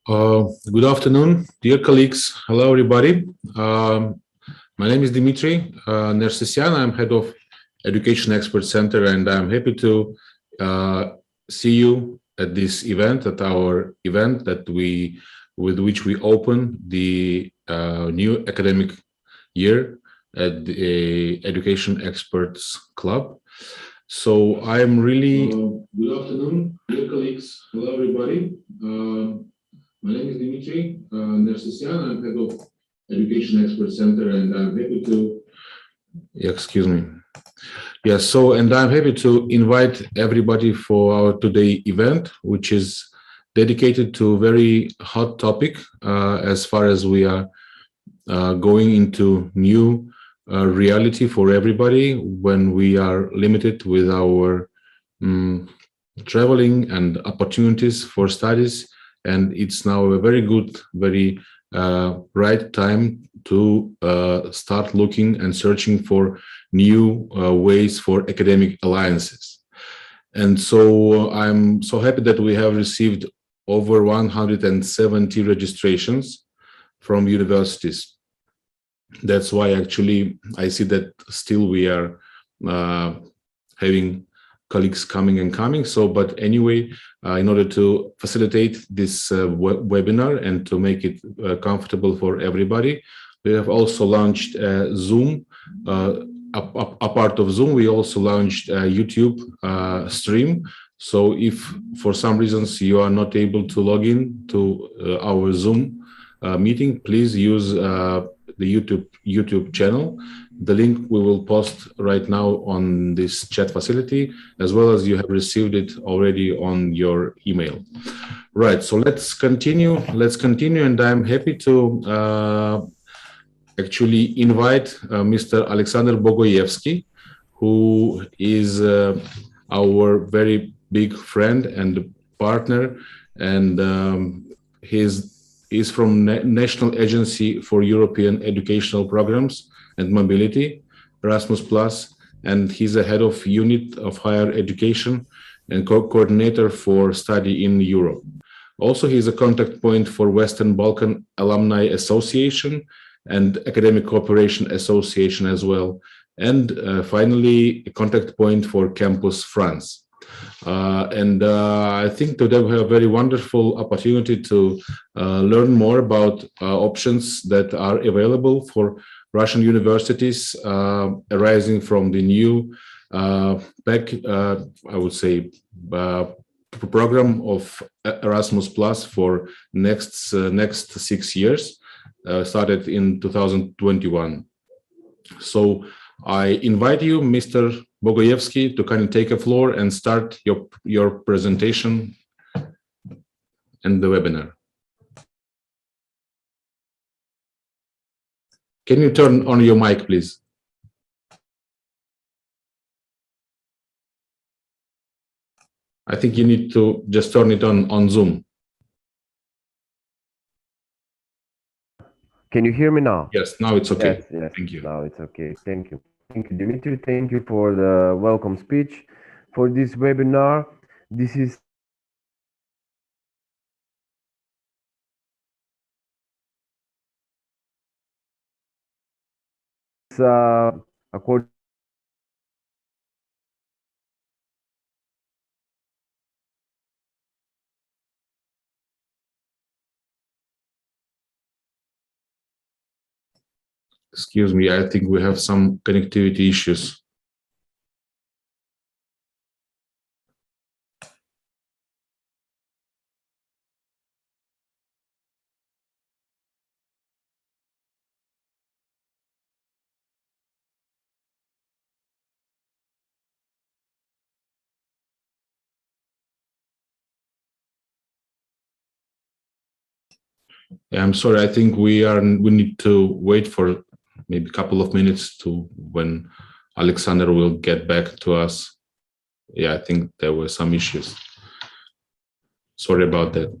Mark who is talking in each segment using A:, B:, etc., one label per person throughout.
A: Good afternoon, dear colleagues. Hello, everybody. My name is Dimitri Nersesyan. I'm head of Education Expert Center, and I'm happy to see you at this event, at our event with which we open the new academic year at the Education Experts Club. So I'm really... Good afternoon, dear colleagues. Hello, everybody. My name is Dimitri Nersesyan. I'm head of Education Expert Center, and I'm happy to... Excuse me. Yeah, so, and I'm happy to invite everybody for our today event, which is dedicated to a very hot topic as far as we are going into new reality for everybody when we are limited with our traveling and opportunities for studies. And it's now a very good, very right time to start looking and searching for new ways for academic alliances. And so I'm so happy that we have received over 170 registrations from universities. That's why actually I see that still we are having colleagues coming and coming. So, but anyway, in order to facilitate this webinar and to make it comfortable for everybody, we have also launched Zoom. A part of Zoom, we also launched a YouTube stream. So if for some reasons you are not able to log in to our Zoom meeting, please use the YouTube channel. The link we will post right now on this chat facility, as well as you have received it already on your email. Right, so let's continue. And I'm happy to actually invite Mr. Alexander Bogоевски, who is our very big friend and partner, and he's from National Agency for European Educational Programs and Mobility, Erasmus+, and he's a head of unit of higher education and coordinator for study in Europe. Also, he's a contact point for Western Balkan Alumni Association and Academic Cooperation Association as well. And finally, a contact point for Campus France. I think today we have a very wonderful opportunity to learn more about options that are available for Russian universities arising from the new I would say, program of Erasmus Plus for next 6 years, started in 2021. So I invite you, Mr. Bogоевски, to kind of take a floor and start your presentation and the webinar. Can you turn on your mic, please? I think you need to just turn it on Zoom.
B: Can you hear me now?
A: Yes, now it's okay.
B: Yes.
A: Thank you.
B: Now it's okay. Thank you. Thank you, Dimitri. Thank you for the welcome speech for this webinar. This is according
A: Excuse me, I think we have some connectivity issues. I'm sorry, I think we need to wait for maybe a couple of minutes to when Alexander will get back to us. Yeah, I think there were some issues. Sorry about that.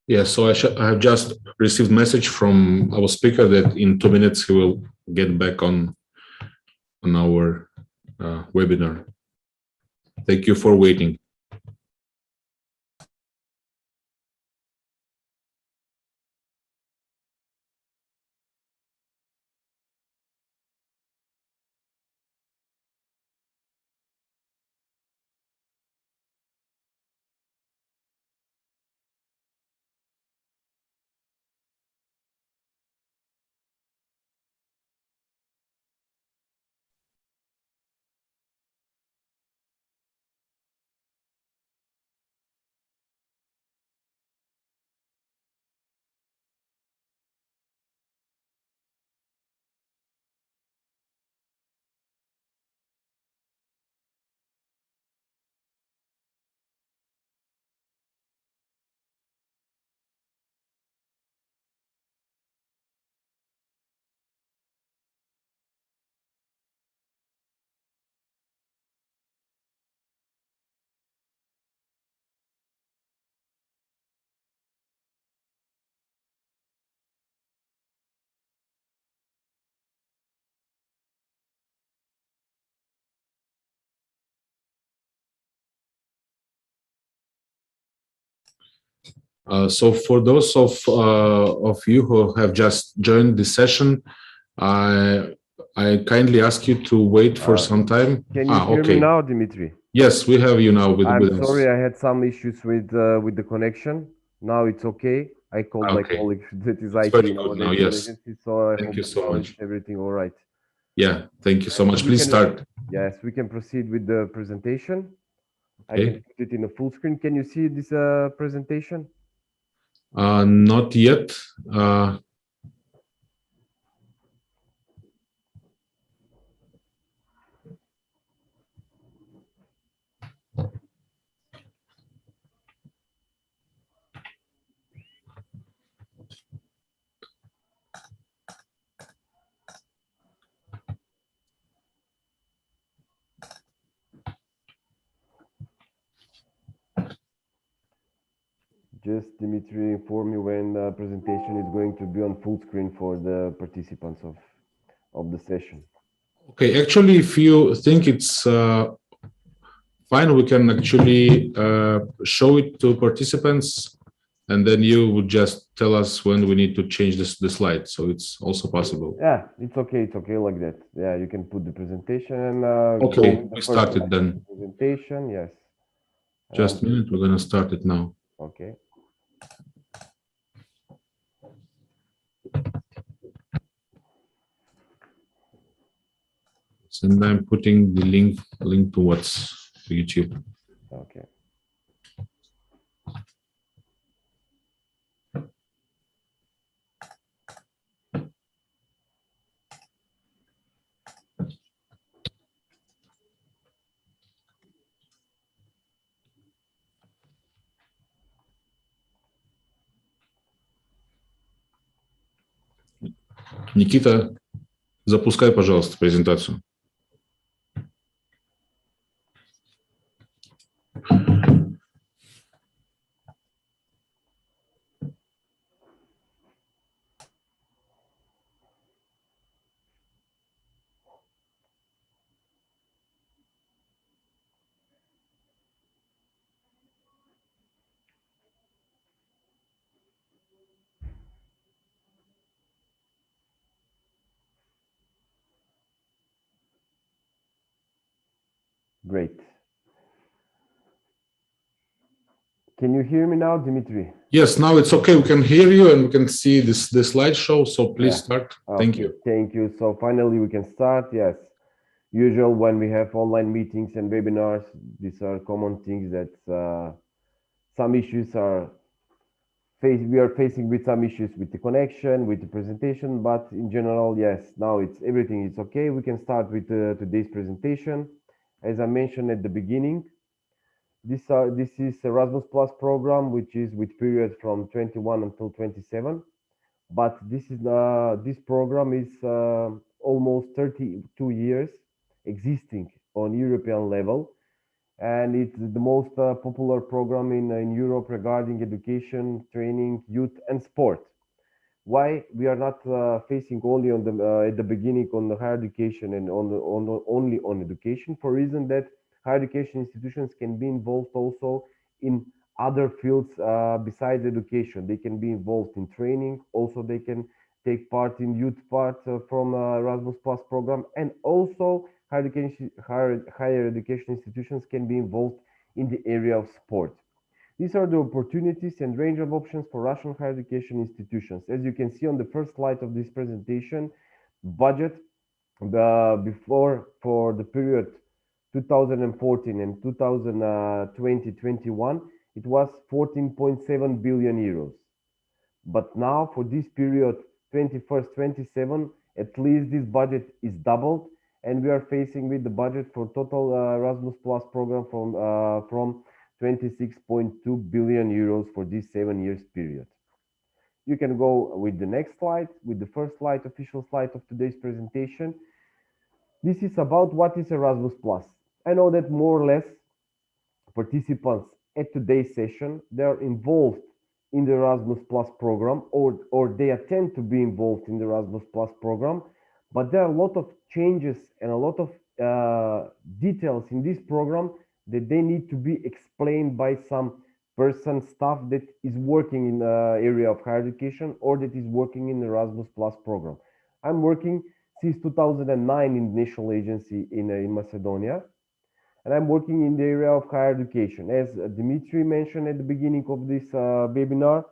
A: Yeah, so I have just received message from our speaker that in 2 minutes he will get back on our webinar. Thank you for waiting. So for those of you who have just joined this session, I kindly ask you to wait for some time.
B: Can you hear me now, Dimitri?
A: Yes, we have you now with
B: I'm
A: us.
B: sorry, I had some issues with the connection. Now it's okay. I called my colleague that is IT
A: now, yes.
B: so I
A: Thank
B: hope
A: you so much.
B: everything all right.
A: Yeah, thank you so much. Please start.
B: Yes, we can proceed with the presentation. I
A: Okay.
B: can put it in a full screen. Can you see this presentation?
A: Not yet.
B: Just Dimitri, inform me when the presentation is going to be on full screen for the participants of the session.
A: Okay, actually, if you think it's fine, we can actually show it to participants, and then you would just tell us when we need to change the slide. So it's also possible.
B: Yeah, it's okay. It's okay like that. Yeah, you can put the presentation and
A: okay, we started then.
B: Presentation, yes.
A: Just a minute, we're gonna start it now.
B: Okay.
A: And I'm putting the link to what's YouTube.
B: Okay.
A: Никита, запускай, пожалуйста, презентацию.
B: Great. Can you hear me now, Dimitri?
A: Yes, now it's okay. We can hear you and we can see the slideshow. So please start. Thank you.
B: Thank you. So finally we can start. Yes. Usual when we have online meetings and webinars, these are common things that some issues are we are facing with some issues with the connection, with the presentation, but in general, yes, now everything is okay. We can start with today's presentation. As I mentioned at the beginning, this is Erasmus Plus program, which is with period from 21 until 27. But this program is almost 32 years existing on European level, and it's the most popular program in Europe regarding education, training, youth, and sport. Why we are not facing only on the at the beginning on the higher education and only on education, for reason that higher education institutions can be involved also in other fields besides education. They can be involved in training. Also, they can take part in youth part from Erasmus Plus program, and also higher education institutions can be involved in the area of sport. These are the opportunities and range of options for Russian higher education institutions. As you can see on the first slide of this presentation, budget before for the period 2014 and 2020-21, it was 14.7 billion euros. But now for this period 21st-27, at least this budget is doubled, and we are facing with the budget for total Erasmus Plus program from 26.2 billion euros for this 7 years period. You can go with the next slide, with the first slide, official slide of today's presentation. This is about what is Erasmus Plus. I know that more or less participants at today's session, they are involved in the Erasmus Plus program, or they attempt to be involved in the Erasmus Plus program, but there are a lot of changes and a lot of details in this program that they need to be explained by some person, staff that is working in the area of higher education or that is working in the Erasmus Plus program. I'm working since 2009 in the national agency in Macedonia, and I'm working in the area of higher education. As Dimitri mentioned at the beginning of this webinar,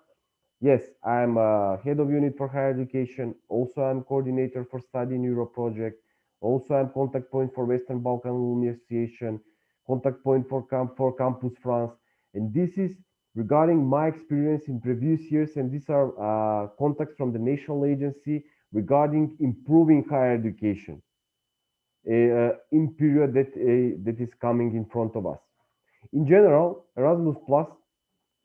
B: yes, I'm head of unit for higher education. Also, I'm coordinator for Study in Europe project. Also, I'm contact point for Western Balkan Alumni Association, contact point for Campus France. And this is regarding my experience in previous years. And these are contacts from the national agency regarding improving higher education in period that is coming in front of us. In general, Erasmus Plus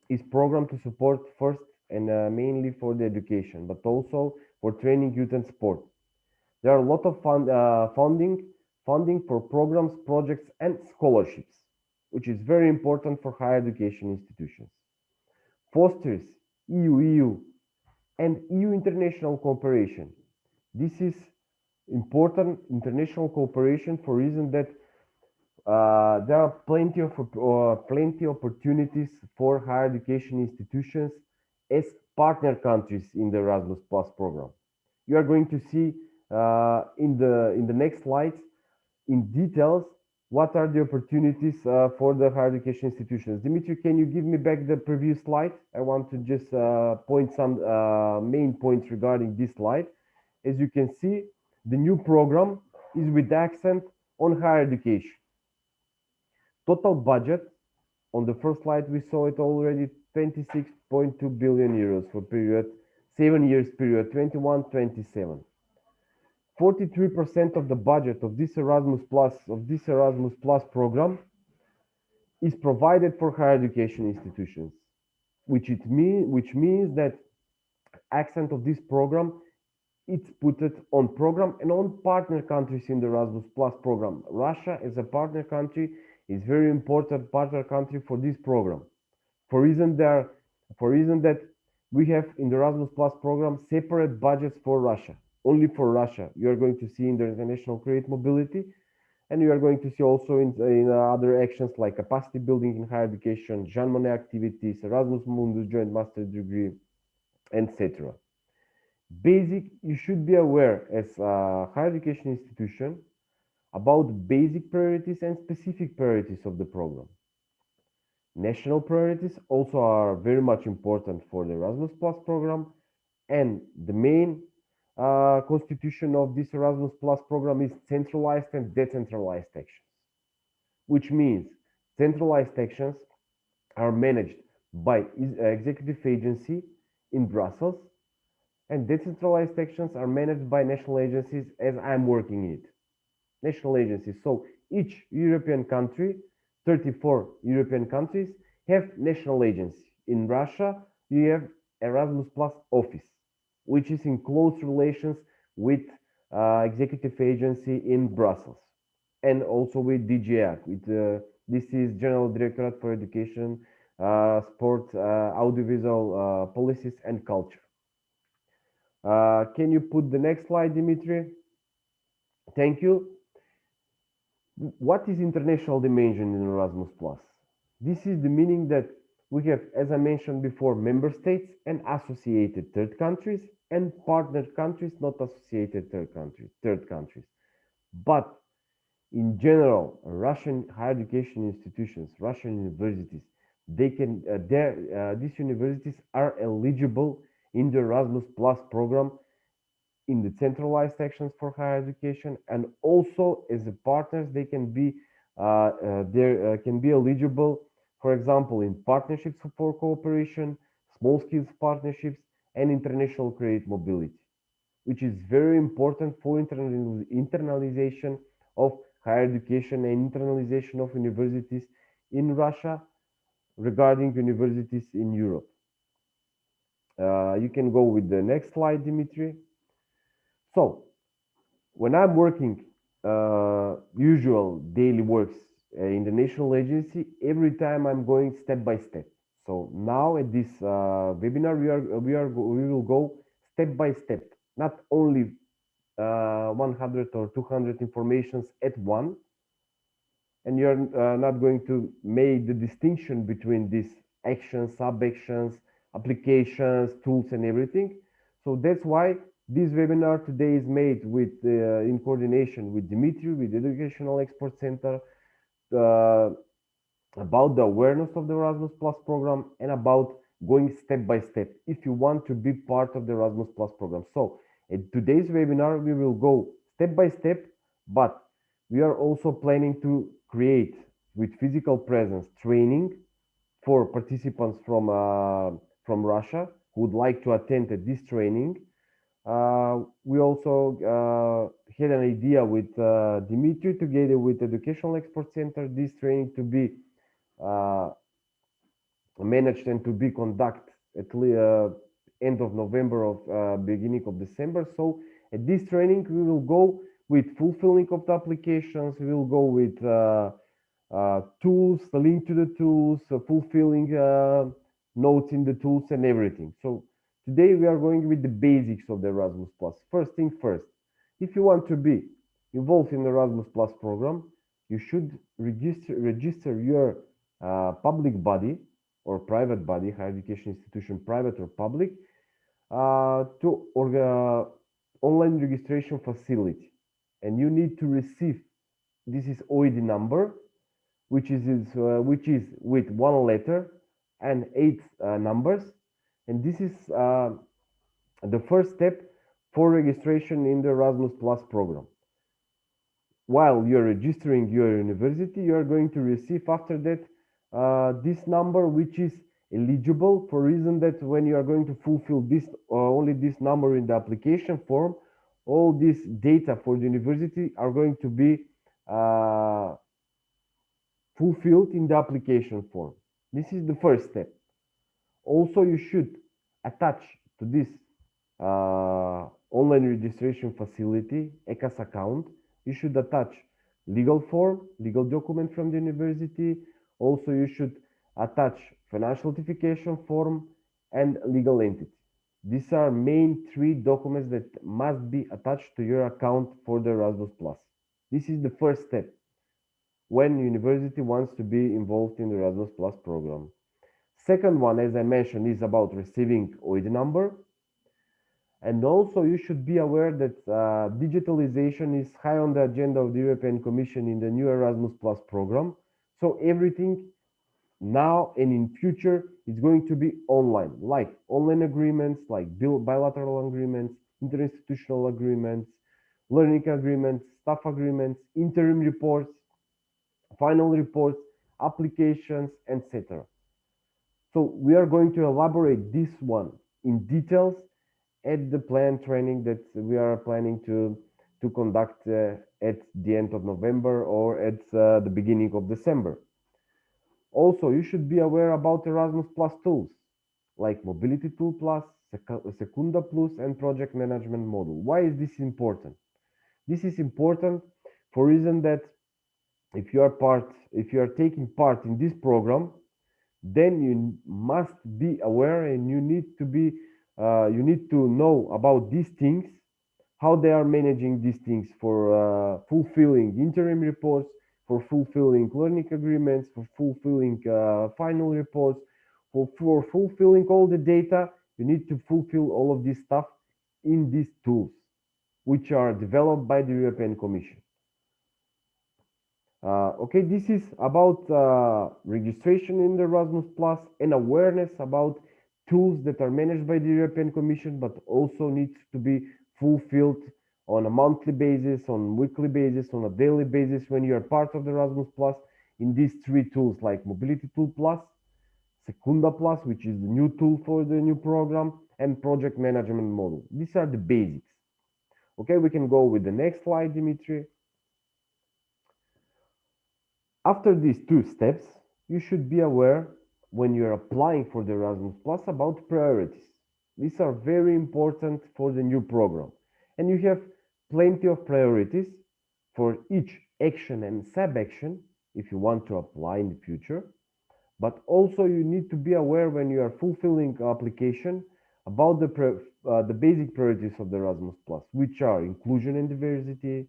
B: is programmed to support first and mainly for the education, but also for training, youth, and sport. There are a lot of funding for programs, projects, and scholarships, which is very important for higher education institutions. Fosters EU and EU international cooperation. This is important international cooperation for reason that there are plenty opportunities for higher education institutions as partner countries in the Erasmus Plus program. You are going to see in the next slides in details what are the opportunities for the higher education institutions. Dimitri, can you give me back the previous slide? I want to just point some main points regarding this slide. As you can see, the new program is with accent on higher education. Total budget, on the first slide we saw it already, 26.2 billion euros for period 7 years period 21-27. 43% of the budget of this Erasmus Plus program is provided for higher education institutions, which means that accent of this program, it's put it on program and on partner countries in the Erasmus Plus program. Russia as a partner country is very important partner country for this program. For reason that we have in the Erasmus Plus program separate budgets for Russia, only for Russia. You are going to see in the international create mobility, and you are going to see also in other actions like capacity building in higher education, Jean Monnet activities, Erasmus Mundus joint master degree, etc. Basic, you should be aware as a higher education institution about basic priorities and specific priorities of the program. National priorities also are very much important for the Erasmus Plus program, and the main constitution of this Erasmus Plus program is centralized and decentralized actions, which means centralized actions are managed by executive agency in Brussels, and decentralized actions are managed by national agencies as I'm working in it. National agencies. So each European country, 34 European countries, have national agency. In Russia, you have Erasmus Plus office, which is in close relations with executive agency in Brussels, and also with DGAC, with This is General Directorate for Education, Sport, Audiovisual Policies and Culture. Can you put the next slide, Dimitri? Thank you. What is international dimension in Erasmus Plus? This is the meaning that we have, as I mentioned before, member states and associated third countries and partner countries, not associated third countries. But in general, Russian higher education institutions, Russian universities, they can, these universities are eligible in the Erasmus Plus program in the centralized sections for higher education, and also as the partners, they can be can be eligible, for example, in partnerships for cooperation, small skills partnerships, and international credit mobility, which is very important for internalization of higher education and internalization of universities in Russia regarding universities in Europe. You can go with the next slide, Dimitri. So, when I'm working usual daily works in the national agency, every time I'm going step by step. So now at this webinar, we will go step by step, not only 100 or 200 informations at one, and you're not going to make the distinction between these actions, sub-actions, applications, tools, and everything. So that's why this webinar today is made with in coordination with Dimitri, with the Educational Export Center, about the awareness of the Erasmus Plus program and about going step by step if you want to be part of the Erasmus Plus program. So at today's webinar, we will go step by step, but we are also planning to create with physical presence training for participants from Russia who would like to attend this training. We also had an idea with Dimitri together with Educational Export Center, this training to be managed and to be conducted at end of November or beginning of December. So at this training, we will go with fulfilling of the applications, we will go with tools, the link to the tools, fulfilling notes in the tools and everything. So today we are going with the basics of the Erasmus Plus. First thing first, if you want to be involved in the Erasmus Plus program, you should register your public body or private body, higher education institution, private or public, to online registration facility. And you need to receive, this is OED number, which is with one letter and 8 numbers. And this is the first step for registration in the Erasmus Plus program. While you're registering your university, you are going to receive after that this number, which is eligible, for reason that when you are going to fulfill this only this number in the application form, all this data for the university are going to be fulfilled in the application form. This is the first step. Also, you should attach to this online registration facility, ECAS account, you should attach legal form, legal document from the university. Also, you should attach financial certification form and legal entity. These are main 3 documents that must be attached to your account for the Erasmus Plus. This is the first step when university wants to be involved in the Erasmus Plus program. Second one, as I mentioned, is about receiving OED number. And also you should be aware that digitalization is high on the agenda of the European Commission in the new Erasmus Plus program. So everything now and in future is going to be online, like online agreements, like bilateral agreements, interinstitutional agreements, learning agreements, staff agreements, interim reports, final reports, applications, etc. So we are going to elaborate this one in details at the planned training that we are planning to conduct at the end of November or at the beginning of December. Also, you should be aware about Erasmus Plus tools like Mobility Tool Plus, Secunda Plus, and Project Management Module. Why is this important? This is important for reason that if you are taking part in this program, then you must be aware and you need to know about these things, how they are managing these things for fulfilling interim reports, for fulfilling learning agreements, for fulfilling final reports, for fulfilling all the data. You need to fulfill all of this stuff in these tools, which are developed by the European Commission. Okay, this is about registration in the Erasmus Plus and awareness about tools that are managed by the European Commission, but also needs to be fulfilled on a monthly basis, on weekly basis, on a daily basis when you are part of the Erasmus Plus in these three tools like Mobility Tool Plus, Secunda Plus, which is the new tool for the new program, and Project Management Model. These are the basics. Okay, we can go with the next slide, Dimitri. After these two steps, you should be aware when you're applying for the Erasmus Plus about priorities. These are very important for the new program. And you have plenty of priorities for each action and sub-action if you want to apply in the future. But also you need to be aware when you are fulfilling application about the basic priorities of the Erasmus Plus, which are inclusion and diversity,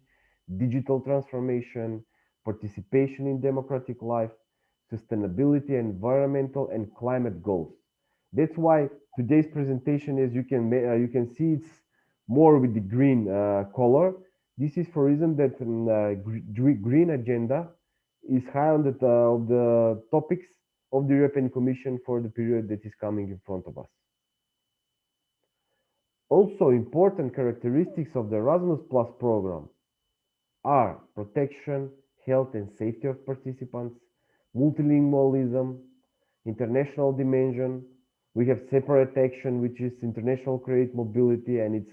B: digital transformation, participation in democratic life, sustainability, environmental and climate goals. That's why today's presentation, as you can see, it's more with the green color. This is for reason that green agenda is high on the topics of the European Commission for the period that is coming in front of us. Also, important characteristics of the Erasmus Plus program are protection, health and safety of participants, multilingualism, international dimension. We have separate action, which is international credit mobility, and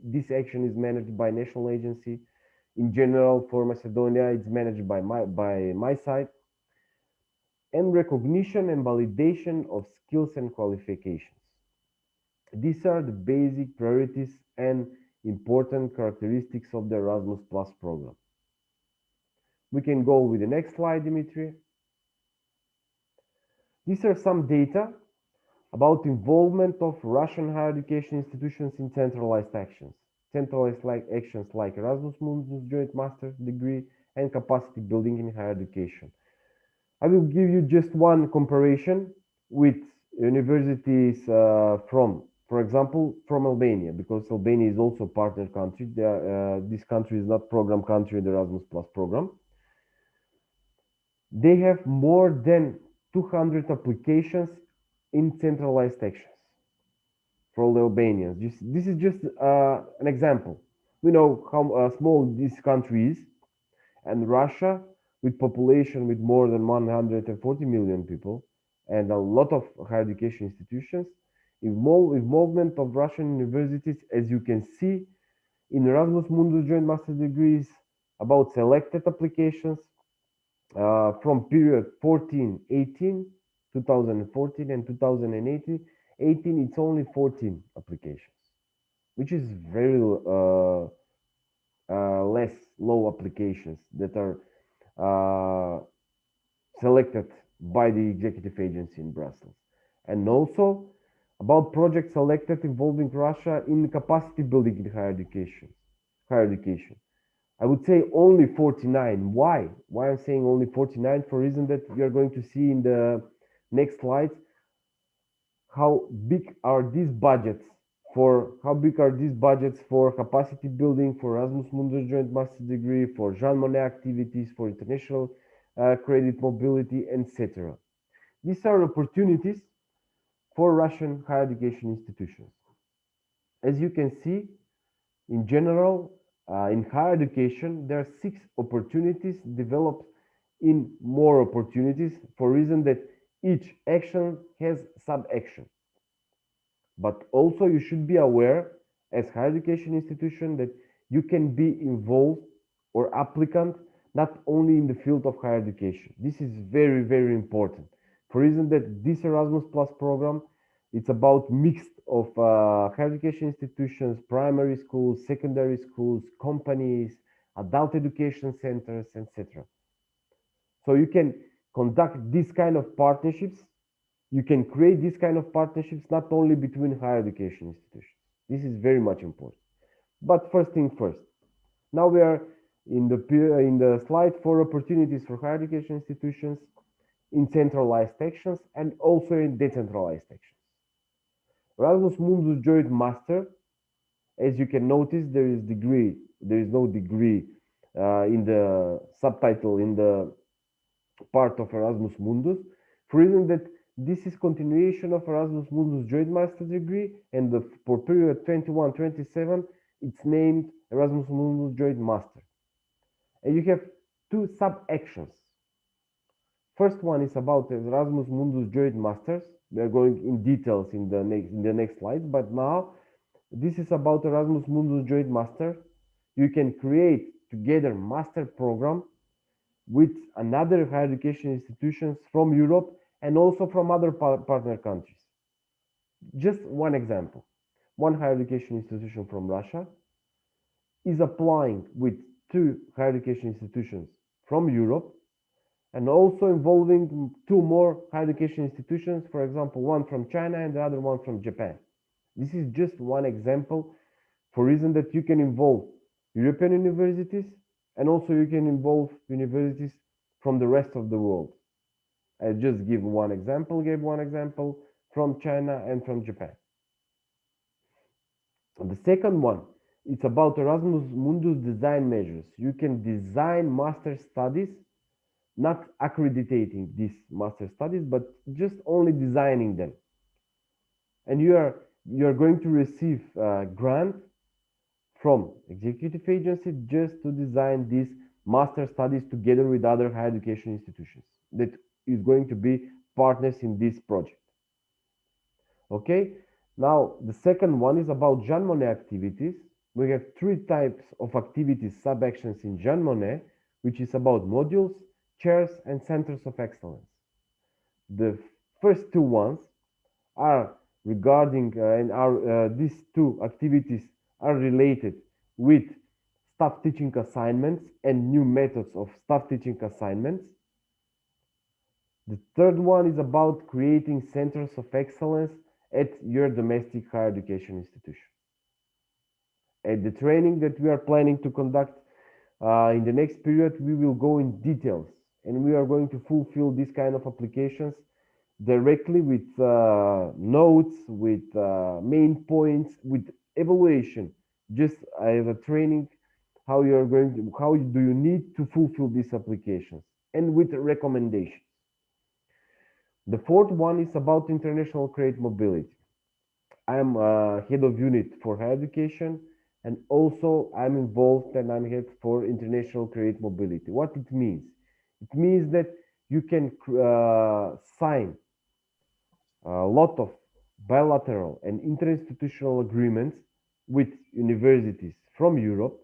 B: this action is managed by national agency. In general, for Macedonia, it's managed by my side. And recognition and validation of skills and qualifications. These are the basic priorities and important characteristics of the Erasmus Plus program. We can go with the next slide, Dimitri. These are some data about involvement of Russian higher education institutions in centralized actions. Centralized actions like Erasmus Mundus joint master's degree and capacity building in higher education. I will give you just one comparison with universities for example, from Albania, because Albania is also a partner country. This country is not program country in the Erasmus Plus program. They have more than 200 applications in centralized actions for all the Albanians. This is just an example. We know how small this country is, and Russia, with population with more than 140 million people and a lot of higher education institutions, involvement of Russian universities, as you can see, in Erasmus Mundus joint master degrees, about selected applications from period 2014, and 2018, it's only 14 applications, which is very less low applications that are selected by the executive agency in Brussels. And also about projects selected involving Russia in capacity building in higher education. I would say only 49. Why? Why I'm saying only 49? For a reason that we are going to see in the next slides. How big are these budgets for capacity building, for Erasmus Mundus joint master degree, for Jean Monnet activities, for international credit mobility, etc. These are opportunities for Russian higher education institutions. As you can see, in general, in higher education, there are 6 opportunities developed in more opportunities for reason that each action has sub-action. But also you should be aware as higher education institution that you can be involved or applicant not only in the field of higher education. This is very, very important. For reason that this Erasmus Plus program, it's about mixed of higher education institutions, primary schools, secondary schools, companies, adult education centers, etc. So you can conduct this kind of partnerships. You can create this kind of partnerships not only between higher education institutions. This is very much important. But first thing first. Now we are in the slide for opportunities for higher education institutions in centralized sections and also in decentralized sections. Erasmus Mundus Joint Master, as you can notice, there is no degree in the subtitle in the part of Erasmus Mundus, for reason that this is continuation of Erasmus Mundus Joint Master degree, and for period 21-27, it's named Erasmus Mundus Joint Master. And you have two sub-actions. First one is about Erasmus Mundus Joint Masters. We are going in details in the next slides, but now this is about Erasmus Mundus Joint Master. You can create together master program with another higher education institutions from Europe and also from other partner countries. Just one example. One higher education institution from Russia is applying with two higher education institutions from Europe, and also involving two more higher education institutions, for example, one from China and the other one from Japan. This is just one example for reason that you can involve European universities, and also you can involve universities from the rest of the world. I just gave one example from China and from Japan. And the second one, it's about Erasmus Mundus design measures. You can design master studies, not accrediting these master studies, but just only designing them. And you are going to receive a grant from executive agency just to design these master studies together with other higher education institutions that is going to be partners in this project. Okay, now the second one is Jean Monnet activities. We have three types of activities, sub-actions in Jean Monnet, which is about modules, chairs, and centers of excellence. The first two ones are regarding these two activities are related with staff teaching assignments and new methods of staff teaching assignments. The third one is about creating centers of excellence at your domestic higher education institution. At the training that we are planning to conduct in the next period, we will go in details, and we are going to fulfill this kind of applications directly with notes, with main points, with evaluation, just as a training, how do you need to fulfill these applications, and with recommendations. The fourth one is about international create mobility. I am head of unit for higher education, and also I'm involved and I'm head for international create mobility. What it means? It means that you can sign a lot of bilateral and interinstitutional agreements with universities from Europe.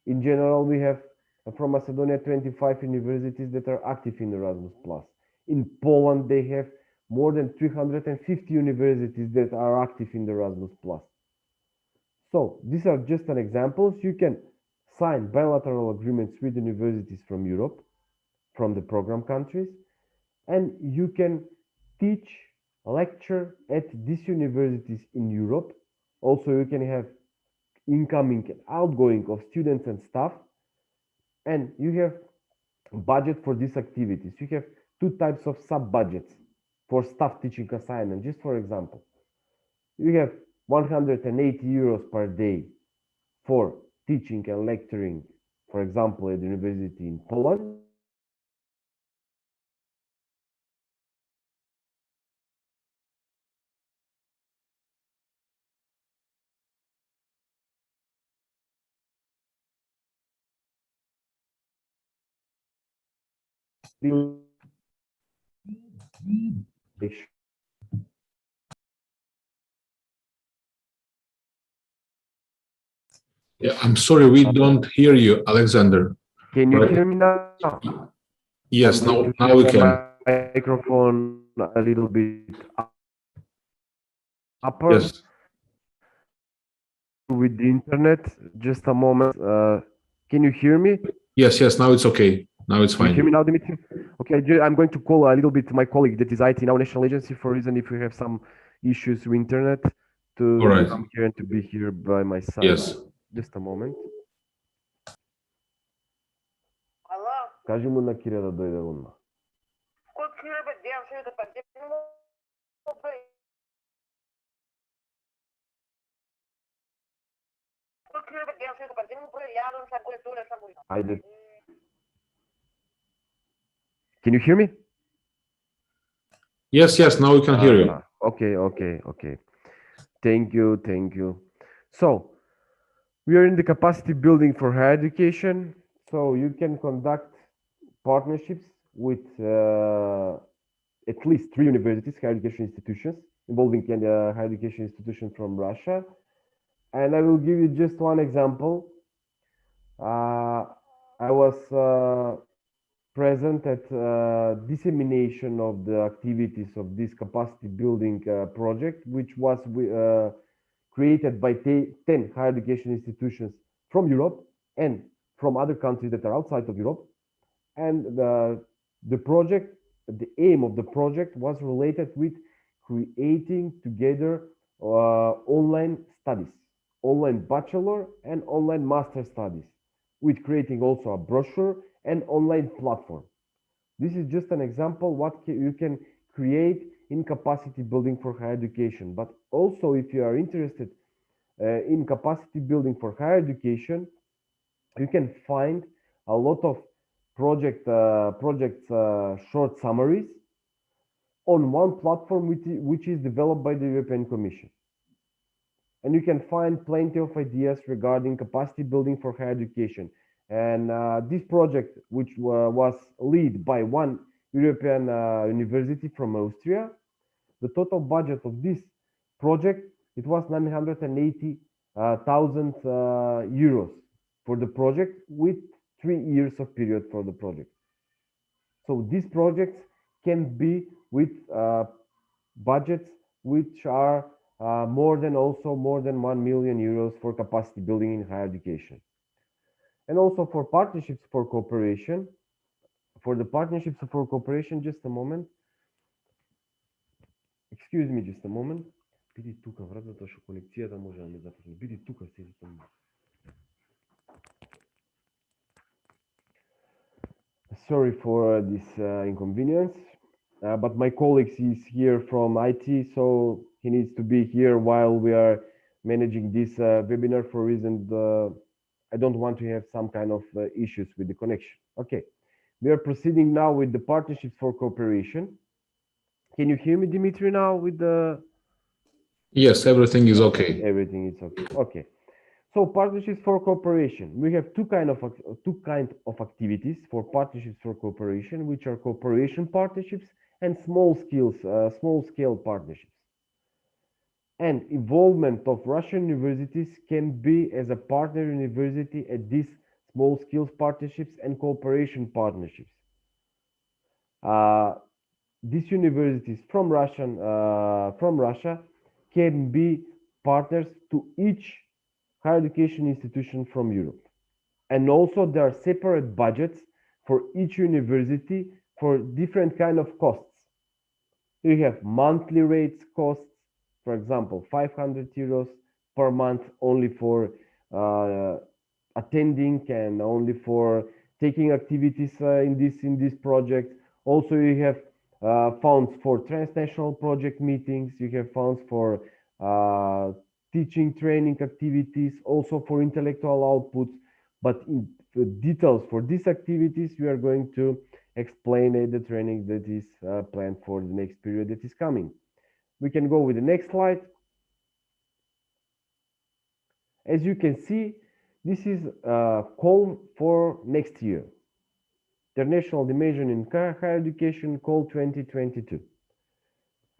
B: In general, we have from Macedonia 25 universities that are active in Erasmus+. In Poland, they have more than 350 universities that are active in Erasmus+. So these are just an examples. You can sign bilateral agreements with universities from Europe, from the program countries, and you can teach, lecture at these universities in Europe. Also, you can have incoming and outgoing of students and staff, and you have budget for these activities. You have two types of sub-budgets for staff teaching assignment. Just for example, you have 180 euros per day for teaching and lecturing, for example, at the university in Poland.
A: Yeah, I'm sorry, we don't hear you, Alexander.
B: Can you hear me now?
A: Yes, now we can.
B: Microphone a little bit upper.
A: Yes.
B: With the internet. Just a moment. Can you hear me?
A: Yes, now it's okay. Now it's
B: Can you hear me
A: fine.
B: now, Dimitri? Okay, I'm going to call a little bit my colleague that is IT in our national agency for reason if we have some issues with internet to
A: All right.
B: come here and to be here by my side.
A: Yes.
B: Just a moment.
C: Ало,
B: Кажи му на Киря да дойде лунна.
C: кой Кира бе, дям ще да паде, кой Кира бе, дям ще да паде, ядам sa go to sa go.
B: Айде. Can you hear me?
A: Yes, yes, now we can hear you.
B: Okay. Thank you. So, we are in the capacity building for higher education. So you can conduct partnerships with at least 3 universities, higher education institutions, involving higher education institutions from Russia. And I will give you just one example. I was present at dissemination of the activities of this capacity building project, which was created by 10 higher education institutions from Europe and from other countries that are outside of Europe. And the project, the aim of the project was related with creating together online studies, online bachelor and online master studies, with creating also a brochure and online platform. This is just an example what you can create in capacity building for higher education. But also, if you are interested in capacity building for higher education, you can find a lot of projects short summaries on one platform which is developed by the European Commission. And you can find plenty of ideas regarding capacity building for higher education. And this project, which was led by one European university from Austria, the total budget of this project, it was 980,000 euros for the project, with 3 years of period for the project. So these projects can be with budgets which are more than 1 million euros for capacity building in higher education. And also for partnerships for cooperation. For the partnerships for cooperation, just a moment. Excuse me, just a moment. Биди тука, брат, затоа што конекцијата може да ме запазни. Биди тука, седи таму. Sorry for this inconvenience, but my colleague is here from IT, so he needs to be here while we are managing this webinar for reason I don't want to have some kind of issues with the connection. Okay, we are proceeding now with the partnerships for cooperation. Can you hear me, Dimitri, now with the...
A: Yes, everything is okay.
B: Everything is okay. Okay. So partnerships for cooperation. We have two kind of activities for partnerships for cooperation, which are cooperation partnerships and small scale partnerships. And involvement of Russian universities can be as a partner university at these small skills partnerships and cooperation partnerships. These universities from Russia can be partners to each higher education institution from Europe. And also there are separate budgets for each university for different kind of costs. You have monthly rates costs, for example, 500 euros per month only for attending and only for taking activities in this project. Also, you have funds for transnational project meetings. You have funds for teaching, training activities, also for intellectual outputs. But in the details for these activities, we are going to explain the training that is planned for the next period that is coming. We can go with the next slide. As you can see, this is a call for next year. International Dimension in Higher Education Call 2022.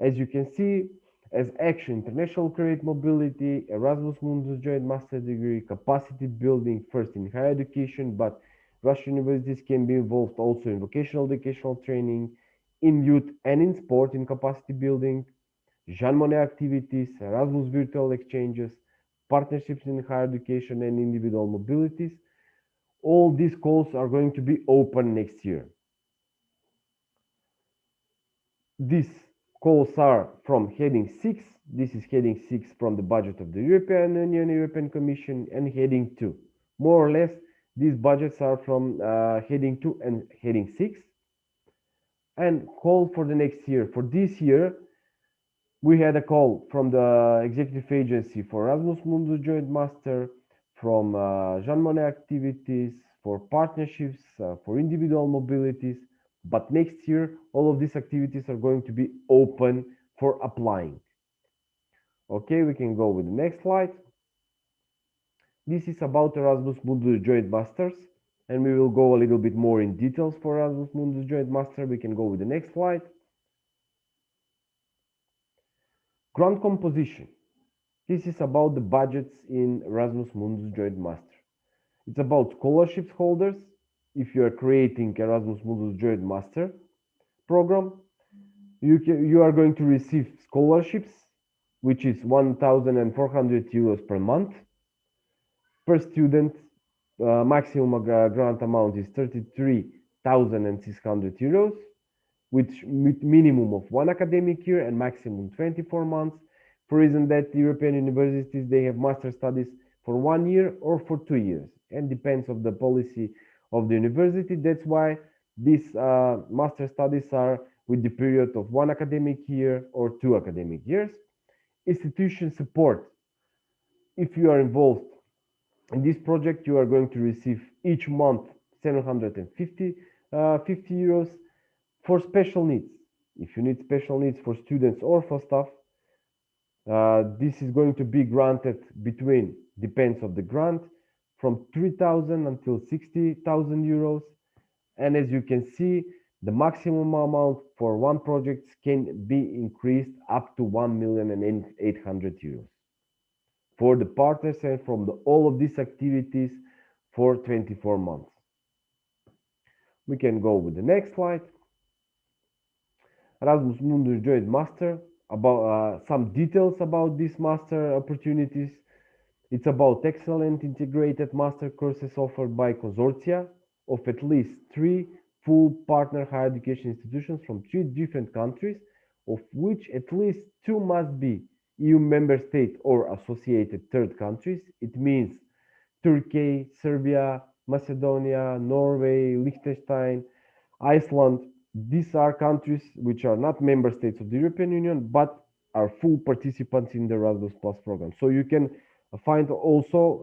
B: As you can see, as action, international create mobility, Erasmus Mundus joint master degree, capacity building first in higher education, but Russian universities can be involved also in vocational educational training, in youth and in sport in capacity building, Jean Monnet activities, Erasmus virtual exchanges, partnerships in higher education and individual mobilities. All these calls are going to be open next year. These calls are from heading 6. This is heading 6 from the budget of the European Union, European Commission, and heading 2. More or less, these budgets are from heading 2 and heading 6. And call for the next year. For this year, we had a call from the executive agency for Erasmus Mundus Joint Master, from Jean Monnet activities, for partnerships, for individual mobilities. But next year, all of these activities are going to be open for applying. Okay, we can go with the next slide. This is about Erasmus Mundus Joint Masters, and we will go a little bit more in details for Erasmus Mundus Joint Master. We can go with the next slide. Grant composition. This is about the budgets in Erasmus Mundus Joint Master. It's about scholarships holders. If you are creating Erasmus Mundus Joint Master program, you are going to receive scholarships, which is 1,400 euros per month. Per student, maximum grant amount is 33,600 euros, with minimum of 1 academic year and maximum 24 months. For reason that European universities, they have master studies for 1 year or for 2 years, and depends on the policy of the university. That's why these master studies are with the period of 1 academic year or 2 academic years. Institution support. If you are involved in this project, you are going to receive each month 750 euros. For special needs, if you need special needs for students or for staff, this is going to be granted between, depends on the grant, from 3,000 until 60,000 euros. And as you can see, the maximum amount for one project can be increased up to 1,800,000 euros for the partners and from all of these activities for 24 months. We can go with the next slide. Erasmus Mundus Joint Master, about some details about these master opportunities. It's about excellent integrated master courses offered by consortia of at least 3 full partner higher education institutions from 3 different countries, of which at least 2 must be EU member state or associated third countries. It means Turkey, Serbia, Macedonia, Norway, Liechtenstein, Iceland. These are countries which are not member states of the European Union, but are full participants in the Erasmus Plus program. So you can find also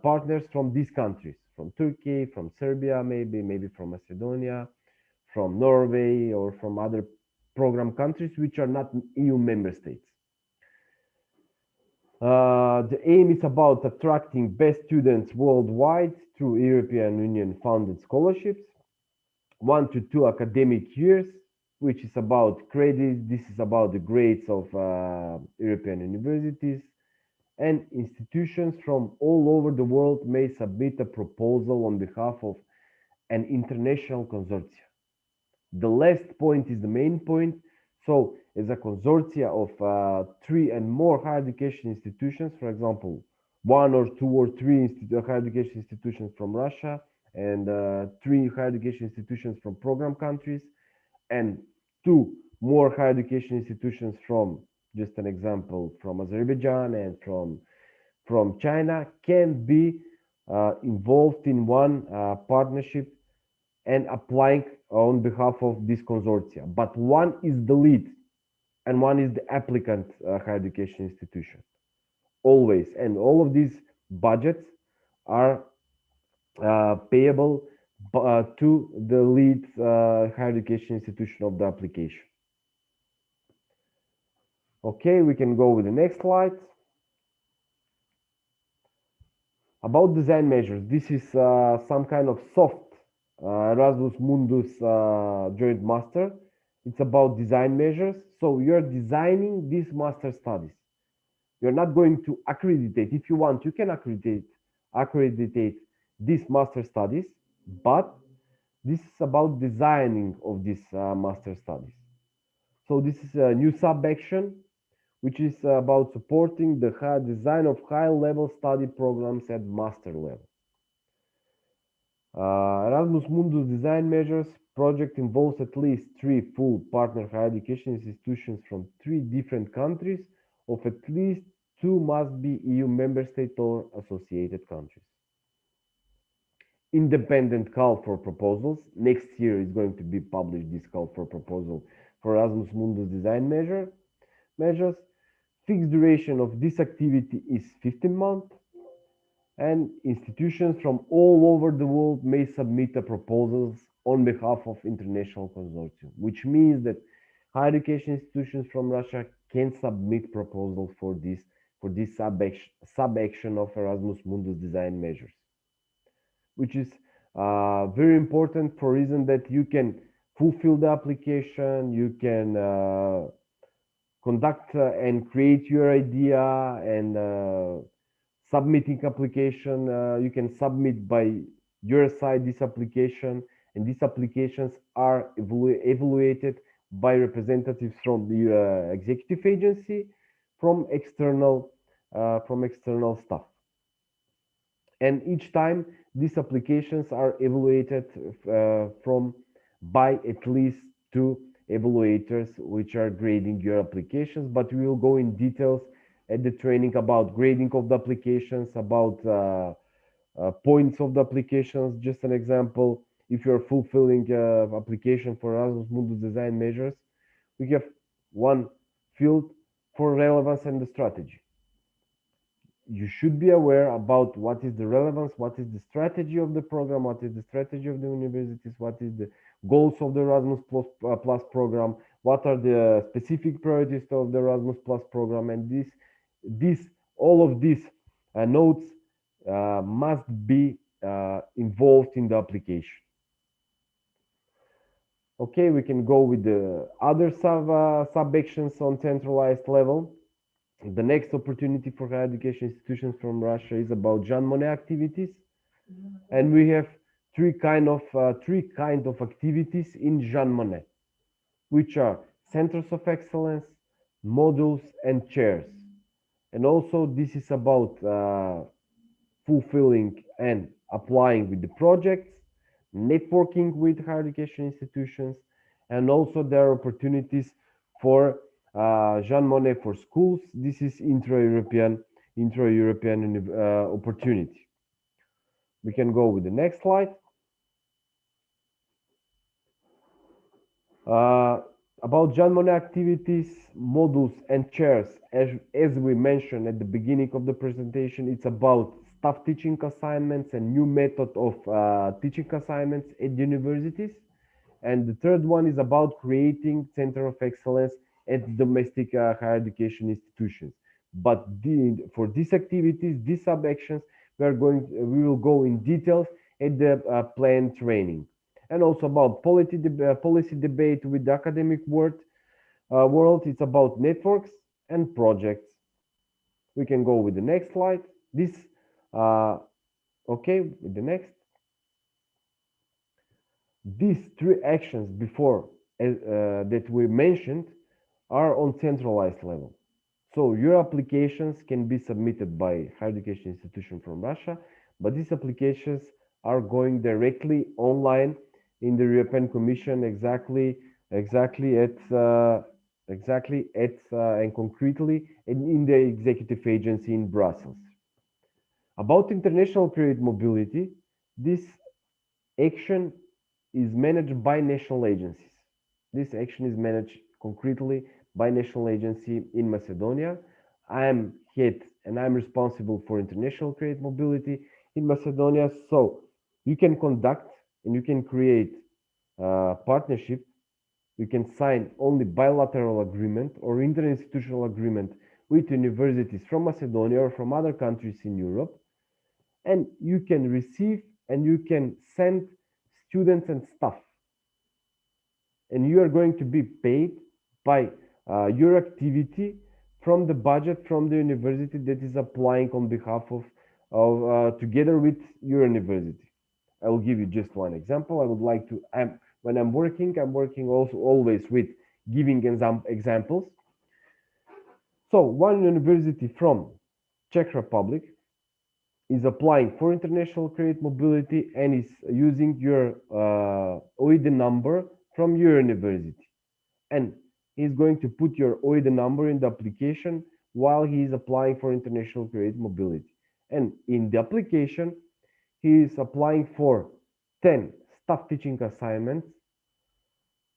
B: partners from these countries, from Turkey, from Serbia, maybe from Macedonia, from Norway, or from other program countries which are not EU member states. The aim is about attracting best students worldwide through European Union funded scholarships, 1 to 2 academic years, which is about credits. This is about the grades of European universities, and institutions from all over the world may submit a proposal on behalf of an international consortia. The last point is the main point. So as a consortia of 3 and more higher education institutions, for example, 1 or 2 or 3 higher education institutions from Russia, and 3 higher education institutions from program countries, and 2 more higher education institutions from, just an example, from Azerbaijan and from China, can be involved in one partnership and applying on behalf of this consortia. But one is the lead and one is the applicant higher education institution, always. And all of these budgets are payable to the lead higher education institution of the application. Okay, we can go with the next slide. About design measures, this is some kind of soft Erasmus Mundus Joint Master. It's about design measures. So you're designing these master studies. You're not going to accreditate. If you want, you can accreditate these master studies, but this is about designing of these master studies. So this is a new sub-action, which is about supporting the design of high-level study programs at master level. Erasmus Mundus design measures project involves at least 3 full partner higher education institutions from 3 different countries. Of at least 2 must be EU member state or associated countries. Independent call for proposals. Next year is going to be published this call for proposal for Erasmus Mundus design measures. Fixed duration of this activity is 15 months, and institutions from all over the world may submit a proposals on behalf of international consortium, which means that higher education institutions from Russia can submit proposals for this sub-action of Erasmus Mundus design measures, which is very important for reason that you can fulfill the application, you can conduct and create your idea, and submitting application, you can submit by your side this application, and these applications are evaluated by representatives from the executive agency, from external staff. And each time these applications are evaluated by at least 2 evaluators which are grading your applications, but we will go in details at the training about grading of the applications, about points of the applications. Just an example, if you're fulfilling application for Erasmus Mundus design measures, we have one field for relevance and the strategy. You should be aware about what is the relevance, what is the strategy of the program, what is the strategy of the universities, what is the goals of the Erasmus Plus program, what are the specific priorities of the Erasmus Plus program, and all of these notes must be involved in the application. Okay, we can go with the other sub-actions on centralized level. The next opportunity for higher education institutions from Russia is about Jean Monnet activities, and we have three kind of activities in Jean Monnet, which are centers of excellence, modules, and chairs. And also this is about fulfilling and applying with the projects, networking with higher education institutions, and also there are opportunities for Jean Monnet for schools. This is intra-European opportunity. We can go with the next slide. About Jean Monnet activities, modules, and chairs, as we mentioned at the beginning of the presentation, it's about staff teaching assignments and new method of teaching assignments at universities. And the third one is about creating center of excellence at domestic higher education institutions. But for these activities, these sub-actions, we will go in details at the planned training. And also about policy debate with the academic world. It's about networks and projects. We can go with the next slide. Okay, with the next. These three actions before that we mentioned are on centralized level. So your applications can be submitted by higher education institution from Russia, but these applications are going directly online in the European Commission exactly and concretely in the executive agency in Brussels. About international credit mobility, this action is managed by national agencies. This action is managed concretely by national agency in Macedonia. I am head and I'm responsible for international credit mobility in Macedonia. So you can conduct and you can create partnership. You can sign only bilateral agreement or interinstitutional agreement with universities from Macedonia or from other countries in Europe. And you can receive and you can send students and staff. And you are going to be paid by your activity from the budget from the university that is applying on behalf of together with your university. I will give you just one example. I would like to, when I'm working also always with giving examples. So one university from Czech Republic is applying for international credit mobility and is using your OID number from your university. And he's going to put your OID number in the application while he is applying for international credit mobility. And in the application, he is applying for 10 staff teaching assignments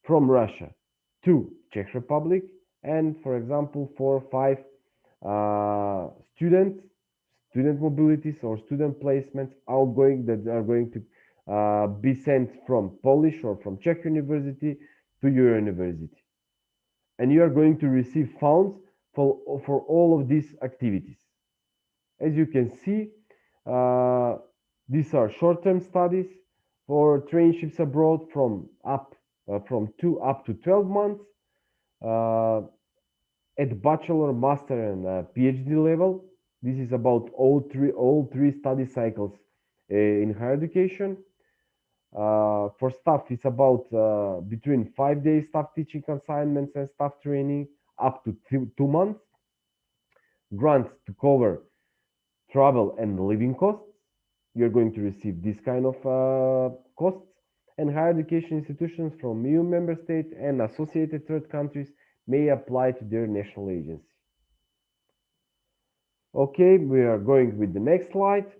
B: from Russia to Czech Republic, and for example, 4 or 5 student mobilities or student placements outgoing that are going to be sent from Polish or from Czech university to your university. And you are going to receive funds for all of these activities. As you can see, these are short-term studies for traineeships abroad from 2 up to 12 months at bachelor, master, and PhD level. This is about all three study cycles in higher education. For staff, it's about between 5 days staff teaching assignments and staff training up to 2 months. Grants to cover travel and living costs. You're going to receive this kind of costs. And higher education institutions from EU member states and associated third countries may apply to their national agency. Okay, we are going with the next slide.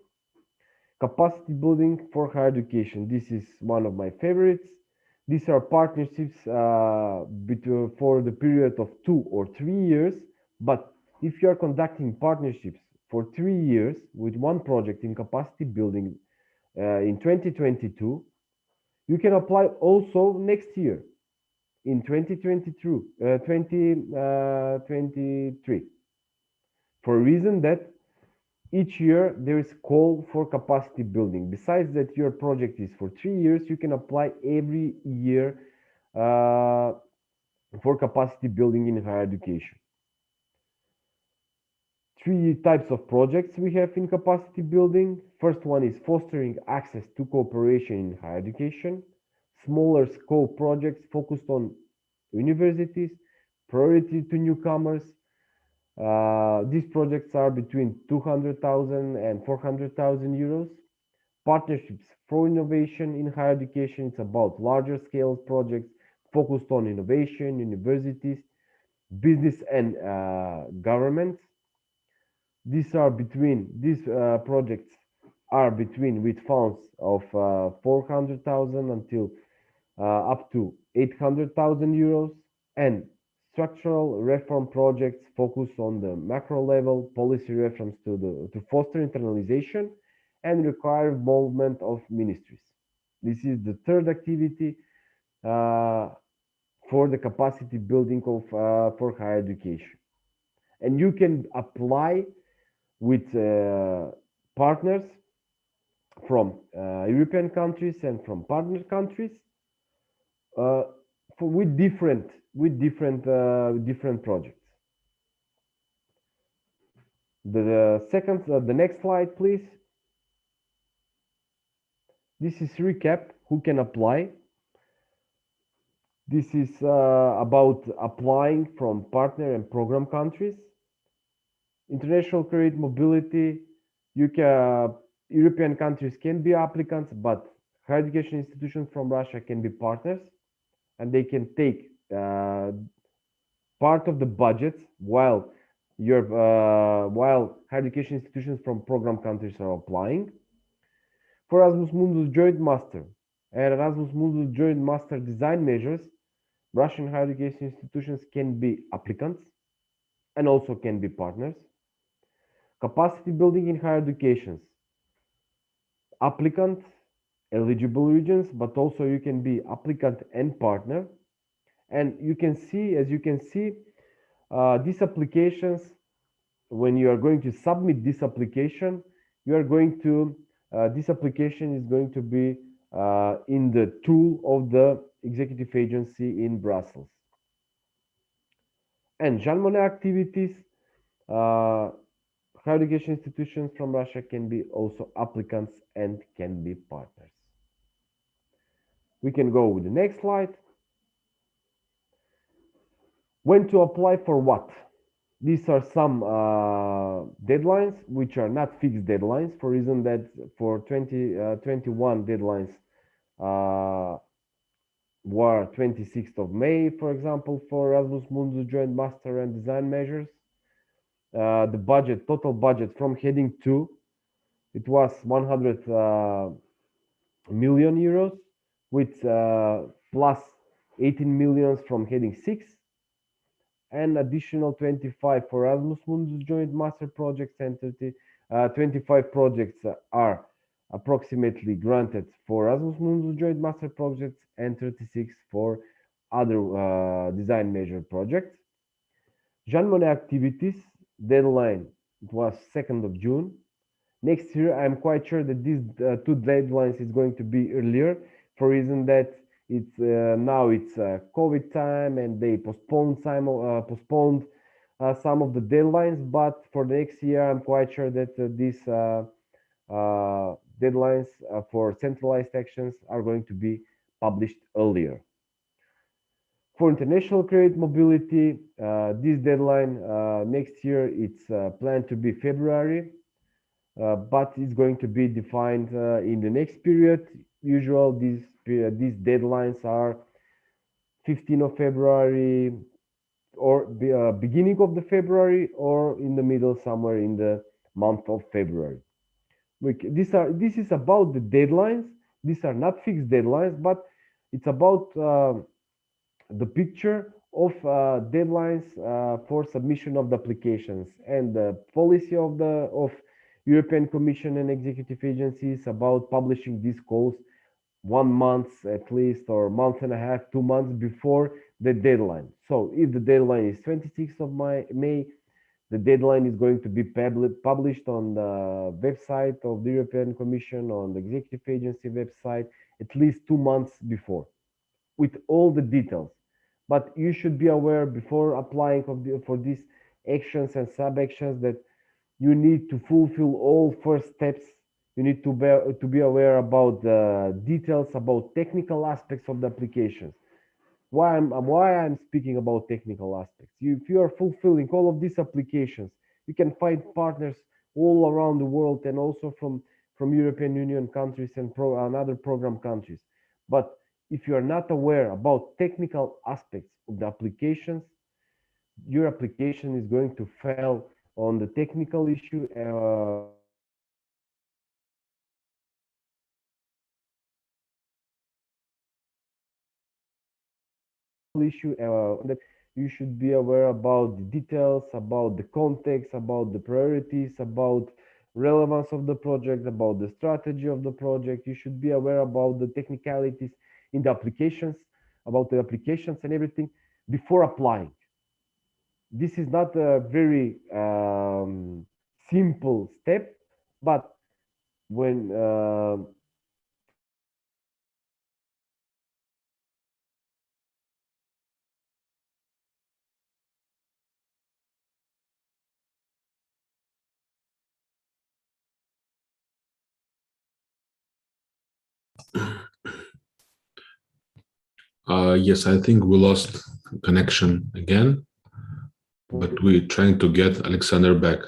B: Capacity building for higher education. This is one of my favorites. These are partnerships for the period of 2 or 3 years. But if you are conducting partnerships for 3 years with one project in capacity building in 2022, you can apply also next year in 2023 for a reason that each year there is call for capacity building. Besides that, your project is for 3 years, you can apply every year for capacity building in higher education. 3 types of projects we have in capacity building. First one is fostering access to cooperation in higher education. Smaller scope projects focused on universities, priority to newcomers. These projects are between 200,000 and 400,000 euros. Partnerships for innovation in higher education, it's about larger scale projects focused on innovation, universities, business and governments. These projects are between with funds of 400,000 until up to 800,000 euros, and structural reform projects focus on the macro level policy reforms to foster internalization and require involvement of ministries. This is the third activity for the capacity building of for higher education, and you can apply with partners from European countries and from partner countries with different projects. The next slide, please. This is recap who can apply. This is about applying from partner and program countries. International credit mobility, European countries can be applicants, but higher education institutions from Russia can be partners, and they can take part of the budgets while higher education institutions from program countries are applying. For Erasmus Mundus Joint Master and Erasmus Mundus Joint Master design measures, Russian higher education institutions can be applicants and also can be partners. Capacity building in higher education, applicant, eligible regions, but also you can be applicant and partner. And you can see, as you can see, these applications, when you are going to submit this application, this application is going to be in the tool of the executive agency in Brussels. And Jean Monnet activities, higher education institutions from Russia can be also applicants and can be partners. We can go with the next slide. When to apply for what? these are some deadlines which are not fixed deadlines, for reason that for 2021 deadlines were 26th of May, for example, for Erasmus Mundus joint master and design measures. The budget, total budget from heading 2, it was 100 million euros, with plus 18 millions from heading 6, and additional 25 for Erasmus Mundus joint master projects, and 25 projects are approximately granted for Erasmus Mundus joint master projects, and 36 for other design measure projects. Jean Monnet activities deadline, it was 2nd of June. Next year, I'm quite sure that these two deadlines is going to be earlier, for reason that it's now it's COVID time and they postponed some of the deadlines. But for the next year, I'm quite sure that these deadlines for centralized actions are going to be published earlier. For international credit mobility, this deadline next year, it's planned to be February. But it's going to be defined in the next period. These deadlines are 15th of February, or beginning of the February, or in the middle, somewhere in the month of February. This is about the deadlines. These are not fixed deadlines, but it's about the picture of deadlines for submission of the applications, and the policy of European Commission and executive agencies about publishing these calls 1 month at least, or month and a half, 2 months before the deadline. So if the deadline is 26th of May, the deadline is going to be published on the website of the European Commission, on the executive agency website, at least 2 months before, with all the details. But you should be aware before applying for these actions and sub-actions that you need to fulfill all first steps. You need to be aware about the details, about technical aspects of the applications. Why I'm speaking about technical aspects? If you are fulfilling all of these applications, you can find partners all around the world, and also from European Union countries and other program countries. But if you are not aware about technical aspects of the applications, your application is going to fail on the technical issue that you should be aware about the details, about the context, about the priorities, about relevance of the project, about the strategy of the project. You should be aware about the technicalities in the applications, about the applications and everything before applying. This is not a very simple step, but when
A: Yes, I think we lost connection again, but we're trying to get Alexander back.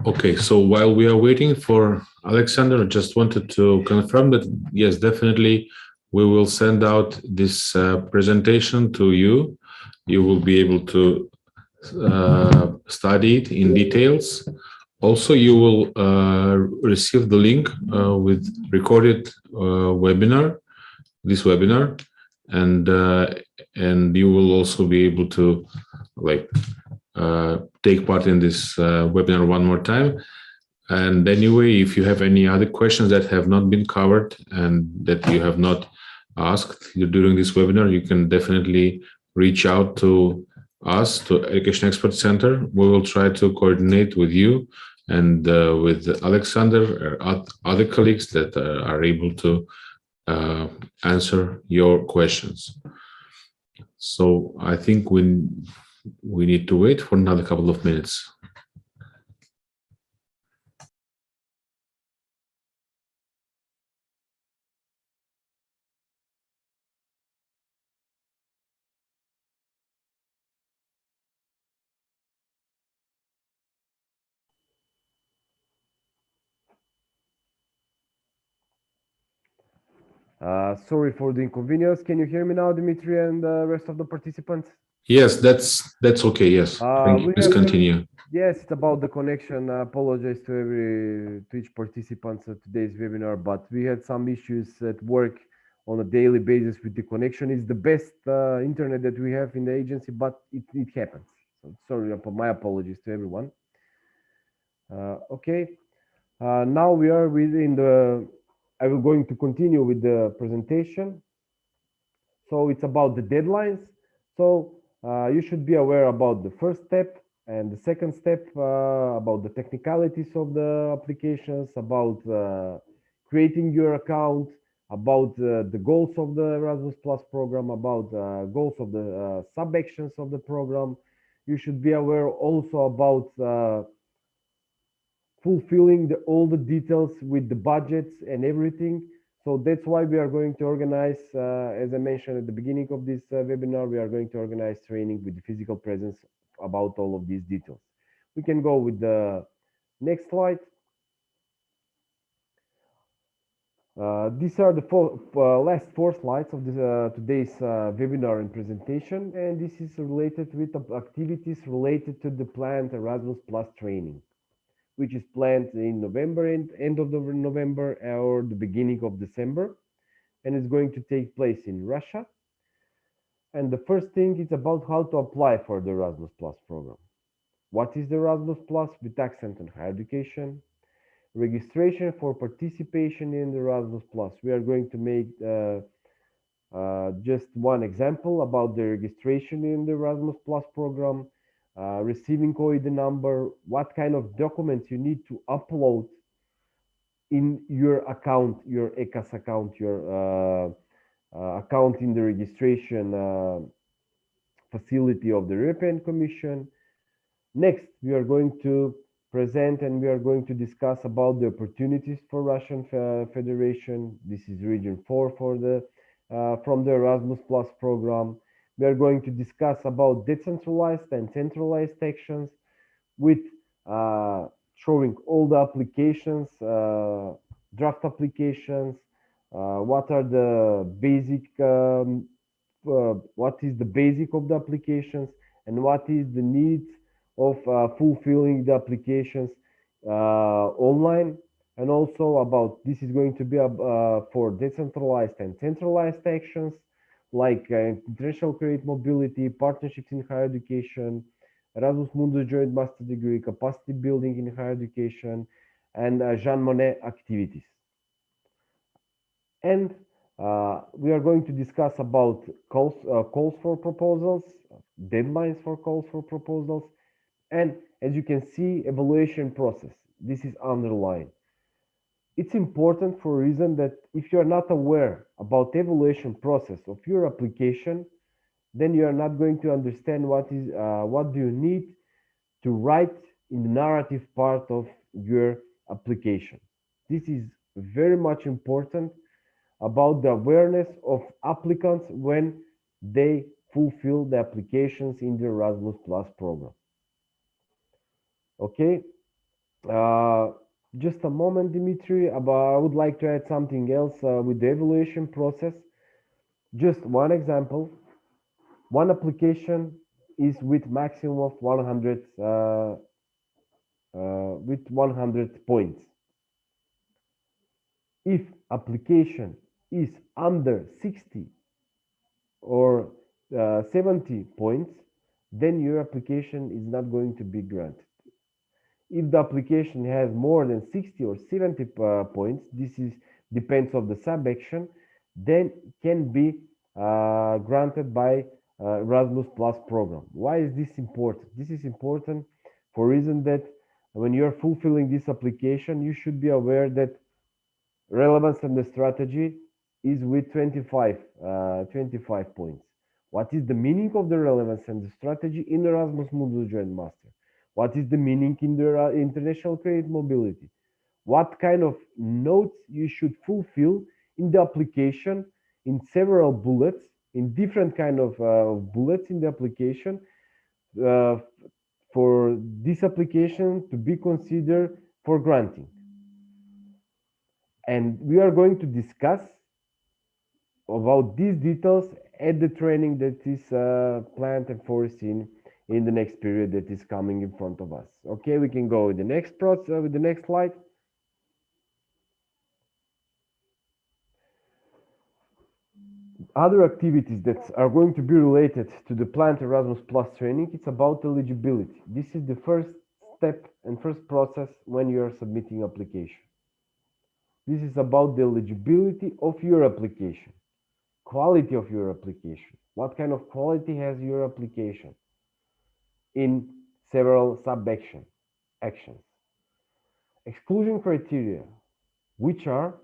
A: Okay, so while we are waiting for Alexander, I just wanted to confirm that, yes, definitely, we will send out this presentation to you. You will be able to study it in details. Also, you will receive the link with recorded webinar, this webinar, and you will also be able to like take part in this webinar one more time. And anyway, if you have any other questions that have not been covered and that you have not asked during this webinar, you can definitely reach out to us, to Education Expert Center. We will try to coordinate with you and with Alexander or other colleagues that are able to answer your questions. So I think we need to wait for another couple of minutes.
B: Sorry for the inconvenience. Can you hear me now, Dimitri, and the rest of the participants?
A: Yes, that's okay. Yes, thank you. Please continue.
B: Yes, it's about the connection. I apologize to each participant at today's webinar, but we had some issues at work on a daily basis with the connection. It's the best internet that we have in the agency, but it happens. So sorry, my apologies to everyone. Okay, now we are within the. I will going to continue with the presentation. So it's about the deadlines. So you should be aware about the first step and the second step, about the technicalities of the applications, about creating your account, about the goals of the Erasmus Plus program, about goals of the sub-actions of the program. You should be aware also about fulfilling all the details with the budgets and everything. So that's why we are going to organize, as I mentioned at the beginning of this webinar, we are going to organize training with the physical presence about all of these details. We can go with the next slide. These are the last four slides of this, today's webinar and presentation, and this is related with activities related to the planned Erasmus Plus training, which is planned in November and end of November or the beginning of December, and it's going to take place in Russia. And the first thing is about how to apply for the Erasmus Plus program. What is the Erasmus Plus with accent on higher education? Registration for participation in the Erasmus Plus. We are going to make just one example about the registration in the Erasmus Plus program. Receiving OID number, what kind of documents you need to upload in your account, your ECAS account, your account in the registration facility of the European Commission. Next, we are going to present and we are going to discuss about the opportunities for Russian Federation. This is region 4 for the from the Erasmus Plus program. We are going to discuss about decentralized and centralized actions with showing all the applications, draft applications, what are the basic, what is the basic of the applications, and what is the needs of fulfilling the applications online, and also about this is going to be for decentralized and centralized actions like international credit mobility, partnerships in higher education, Erasmus Mundus joint master degree, capacity building in higher education, and Jean Monnet activities. And we are going to discuss about calls for proposals, deadlines for calls for proposals, and as you can see, evaluation process. This is underlined. It's important for a reason that if you are not aware about evaluation process of your application, then you are not going to understand what do you need to write in the narrative part of your application. This is very much important about the awareness of applicants when they fulfill the applications in the Erasmus Plus program. Okay, just a moment, Dimitri, but I would like to add something else with the evaluation process. Just one example. One application is with maximum of 100 with 100 points. If application is under 60 or 70 points, then your application is not going to be granted. If the application has more than 60 or 70 points, this is depends of the sub-action, then can be granted by Erasmus Plus program. Why is this important? This is important for reason that when you're fulfilling this application, you should be aware that relevance and the strategy is with 25 points. What is the meaning of the relevance and the strategy in Erasmus Mundus Joint Master? What is the meaning in the international credit mobility? What kind of notes you should fulfill in the application in several bullets, in different kind of bullets in the application for this application to be considered for granting. And we are going to discuss about these details at the training that is planned and foreseen in the next period that is coming in front of us. Okay, we can go with the next process, with the next slide. Other activities that are going to be related to the planned Erasmus Plus training, it's about eligibility. This is the first step and first process when you are submitting application. This is about the eligibility of your application, quality of your application. What kind of quality has your application in several sub-actions? Exclusion criteria, which are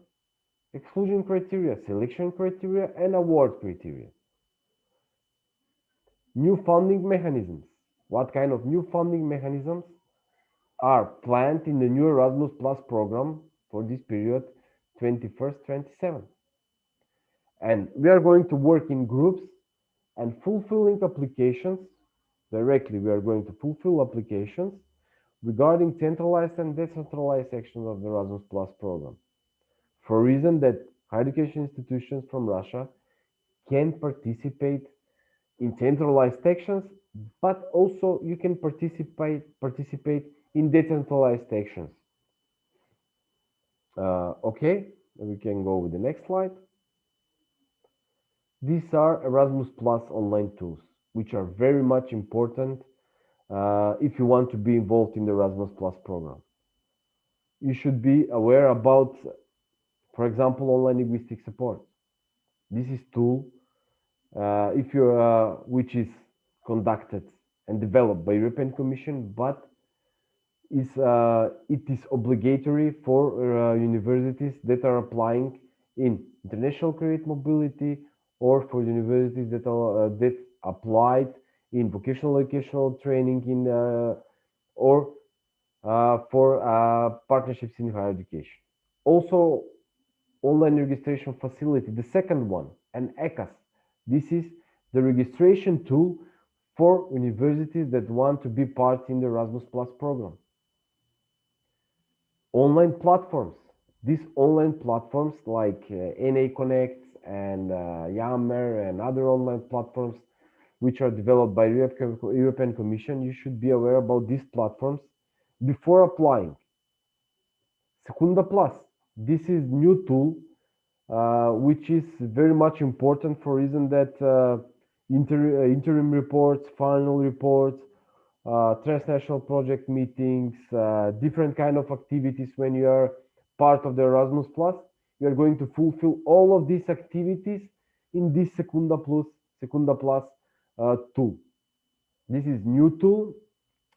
B: exclusion criteria, selection criteria, and award criteria. New funding mechanisms. What kind of new funding mechanisms are planned in the new Erasmus Plus program for this period 21st-27? And we are going to work in groups and fulfilling applications directly. We are going to fulfill applications regarding centralized and decentralized sections of the Erasmus Plus program, for a reason that higher education institutions from Russia can participate in centralized sections, but also you can participate in decentralized sections. Okay, we can go with the next slide. These are Erasmus Plus online tools, which are very much important if you want to be involved in the Erasmus Plus program. You should be aware about, for example, online linguistic support. This is tool which is conducted and developed by European Commission, but it is obligatory for universities that are applying in international credit mobility, or for universities that are that applied in vocational educational training in or for partnerships in higher education. Also, online registration facility, the second one, and ECAS. This is the registration tool for universities that want to be part in the Erasmus Plus program. Online platforms. These online platforms like NA Connect and Yammer and other online platforms which are developed by European Commission, you should be aware about these platforms before applying. Secunda Plus. This is new tool which is very much important for reason that interim reports, final reports, transnational project meetings, different kind of activities when you are part of the Erasmus Plus, you are going to fulfill all of these activities in this Secunda Plus tool. This is new tool,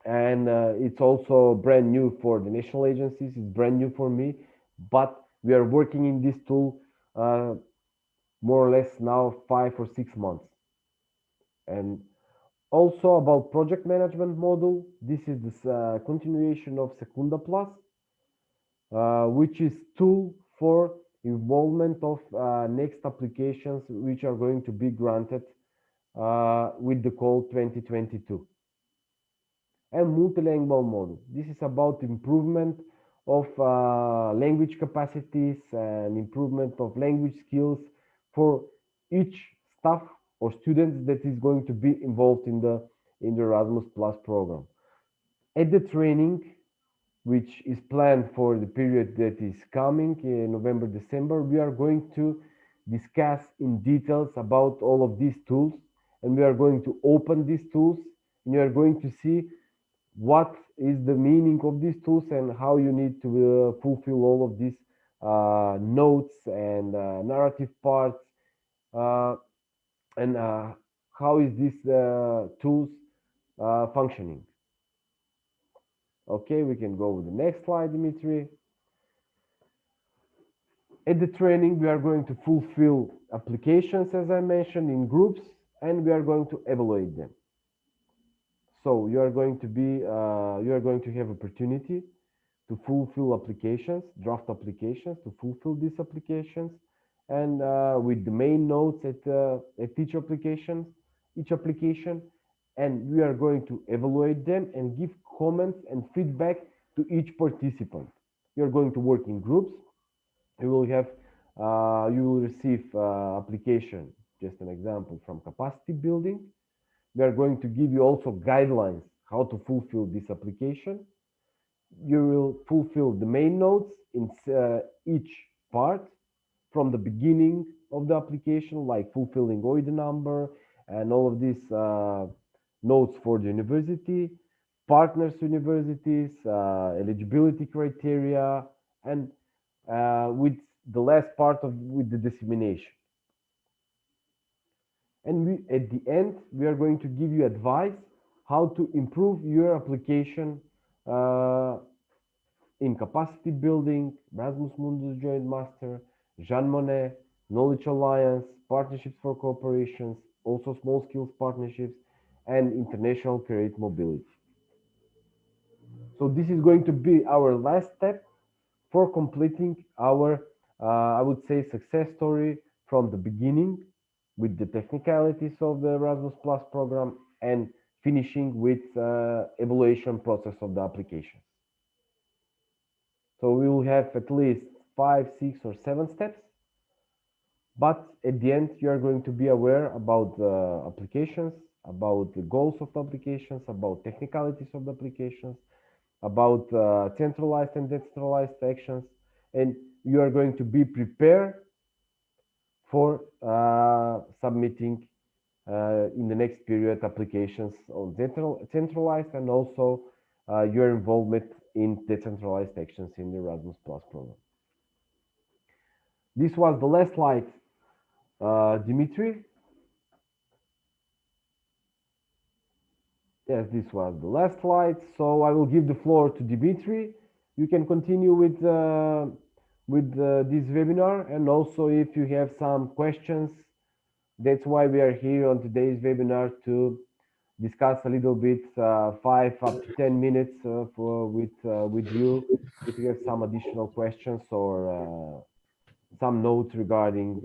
B: and it's also brand new for the national agencies. It's brand new for me, but we are working in this tool more or less now 5 or 6 months. And also about project management model, this is the continuation of Secunda Plus, which is tool for involvement of next applications which are going to be granted with the call 2022. And multilingual model. This is about improvement of language capacities and improvement of language skills for each staff or students that is going to be involved in the Erasmus Plus program. At the training, which is planned for the period that is coming in November, December, we are going to discuss in details about all of these tools, and we are going to open these tools, and you are going to see what is the meaning of these tools and how you need to fulfill all of these notes and narrative parts, and how is these tools functioning. Okay, we can go with the next slide, Dimitri. At the training, we are going to fulfill applications, as I mentioned, in groups, and we are going to evaluate them. So you are going to have opportunity to fulfill applications, draft applications, to fulfill these applications, and with the main notes at each application, and we are going to evaluate them and give comments and feedback to each participant. You are going to work in groups. You will receive application, just an example, from capacity building. We are going to give you also guidelines how to fulfill this application. You will fulfill the main notes in each part from the beginning of the application, like fulfilling OID number and all of these notes for the university, partners universities, eligibility criteria, and with the last part with the dissemination. And at the end, we are going to give you advice how to improve your application in capacity building, Erasmus Mundus Joint Master, Jean Monnet, Knowledge Alliance, Partnerships for Cooperations, also Small Skills Partnerships, and International Create Mobility. So this is going to be our last step for completing our, I would say, success story from the beginning with the technicalities of the Erasmus Plus program and finishing with evaluation process of the application. So we will have at least 5, 6, or 7 steps, but at the end you are going to be aware about the applications, about the goals of the applications, about technicalities of the applications, about centralized and decentralized actions, and you are going to be prepared for submitting in the next period applications on centralized and also your involvement in decentralized actions in the Erasmus Plus program. This was the last slide, Dimitri. Yes, this was the last slide. So I will give the floor to Dimitri. You can continue with this webinar, and also if you have some questions, that's why we are here on today's webinar, to discuss a little bit 5 up to 10 minutes with you if you have some additional questions or some notes regarding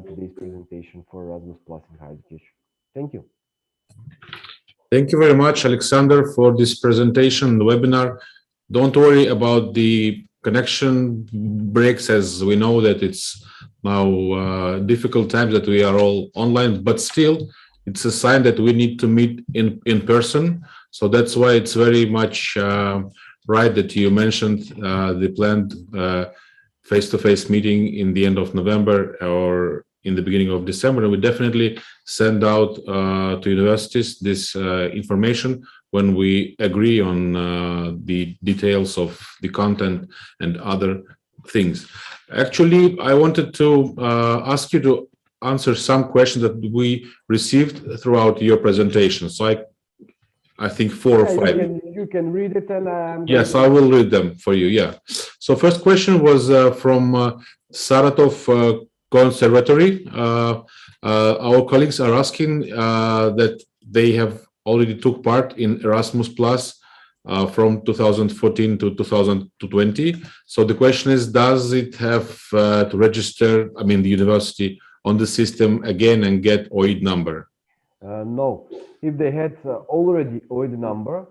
B: today's presentation for Erasmus Plus in higher education. Thank you.
A: Thank you very much, Alexander, for this presentation, the webinar. Don't worry about the connection breaks, as we know that it's now difficult times that we are all online, but still it's a sign that we need to meet in person. So that's why it's very much right that you mentioned the planned face-to-face meeting in the end of November or in the beginning of December. We definitely send out to universities this information when we agree on the details of the content and other things. Actually, I wanted to ask you to answer some questions that we received throughout your presentation. So I think 4 or 5.
B: You can read it, and
A: yes, I will read them for you. Yeah. So first question was from Saratov Conservatory. Our colleagues are asking that they have already took part in Erasmus Plus from 2014 to 2020. So the question is, does it have to register, I mean, the university on the system again and get OID number?
B: No. If they had already OID number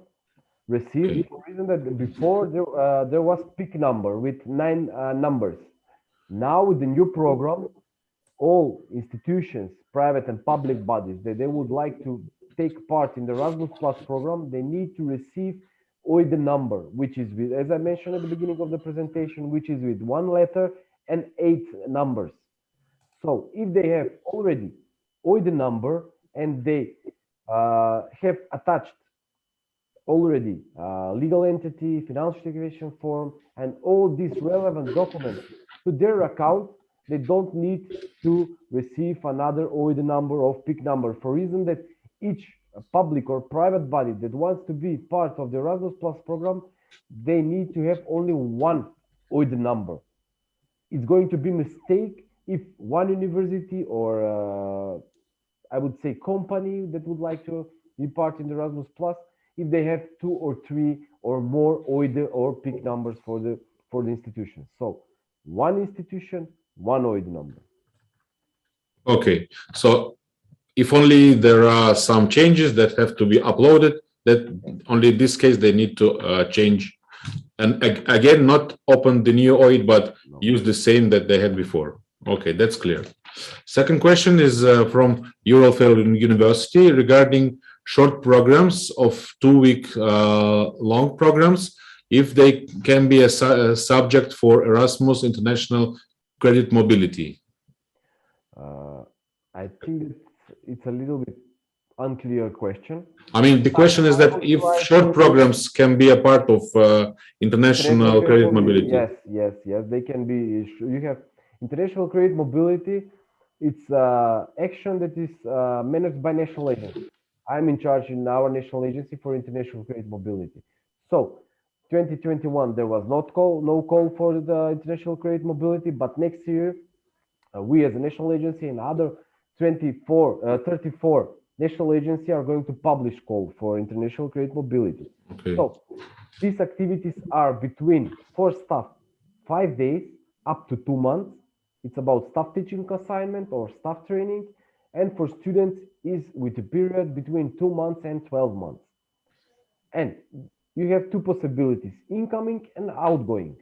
B: received, for reason that before there was PIC number with 9 numbers. Now with the new program, all institutions, private and public bodies, they would like to take part in the Erasmus Plus program, they need to receive OID number, which is with, as I mentioned at the beginning of the presentation, which is with 1 letter and 8 numbers. So if they have already OID number and they have attached already legal entity, financial declaration form, and all these relevant documents to their account, they don't need to receive another OID number or PIC number, for reason that each public or private body that wants to be part of the Erasmus Plus program, they need to have only one OID number. It's going to be a mistake if one university or I would say company that would like to be part in the Erasmus Plus, if they have 2 or 3 or more OID or PIC numbers for the institution. So one institution, one OID number.
A: Okay, so if only there are some changes that have to be uploaded, that only in this case they need to change, and again not open the new OID but use the same that they had before. Okay, that's clear. Second question is from Eurofell University regarding short programs of 2-week long programs, if they can be a subject for Erasmus International Credit Mobility.
B: I think it's a little bit unclear question.
A: I mean, the question is that if short programs can be a part of international credit mobility.
B: Yes, they can be. You have international credit mobility. It's action that is managed by national agency. I'm in charge in our national agency for international credit mobility. So 2021, there was no call for the international credit mobility, but next year, we as a national agency and other 34 national agencies are going to publish call for international credit mobility.
A: Okay.
B: So these activities are between, for staff, 5 days up to 2 months. It's about staff teaching assignment or staff training, and for students is with a period between 2 months and 12 months. And you have 2 possibilities, incoming and outgoing.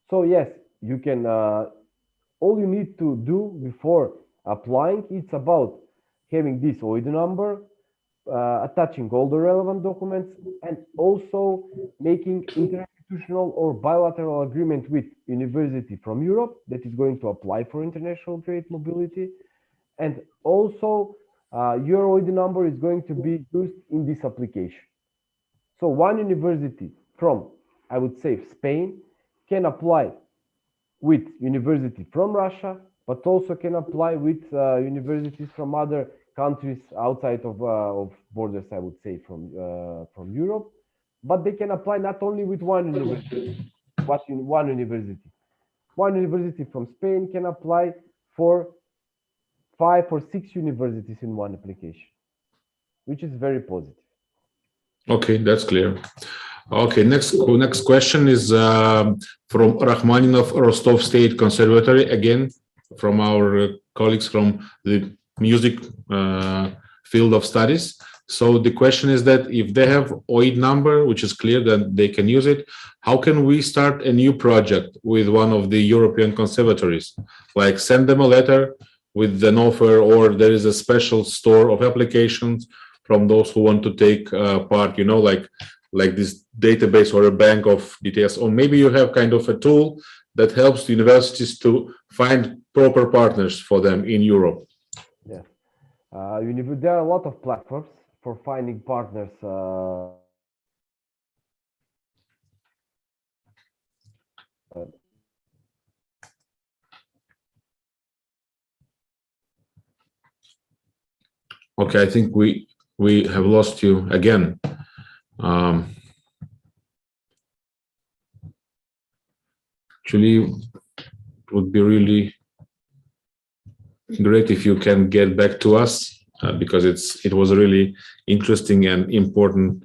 B: So yes, you can, all you need to do before applying, it's about having this OID number, attaching all the relevant documents, and also making interinstitutional or bilateral agreement with university from Europe that is going to apply for international credit mobility. And also your OID number is going to be used in this application. So one university from, I would say, Spain can apply with university from Russia, but also can apply with universities from other countries outside of borders, I would say, from Europe. But they can apply not only with one university, but in one university. One university from Spain can apply for 5 or 6 universities in one application, which is very positive.
A: Okay, that's clear. Okay, next question is from Rachmaninov Rostov State Conservatory, again from our colleagues from the music field of studies. So the question is that if they have OID number, which is clear that they can use it, how can we start a new project with one of the European conservatories? Like send them a letter with an offer, or there is a special store of applications from those who want to take part, you know, like this database or a bank of details, or maybe you have kind of a tool that helps universities to find proper partners for them in Europe.
B: Yes, there are a lot of platforms for finding partners.
A: Okay, I think we have lost you again. Actually, it would be really great if you can get back to us because it was a really interesting and important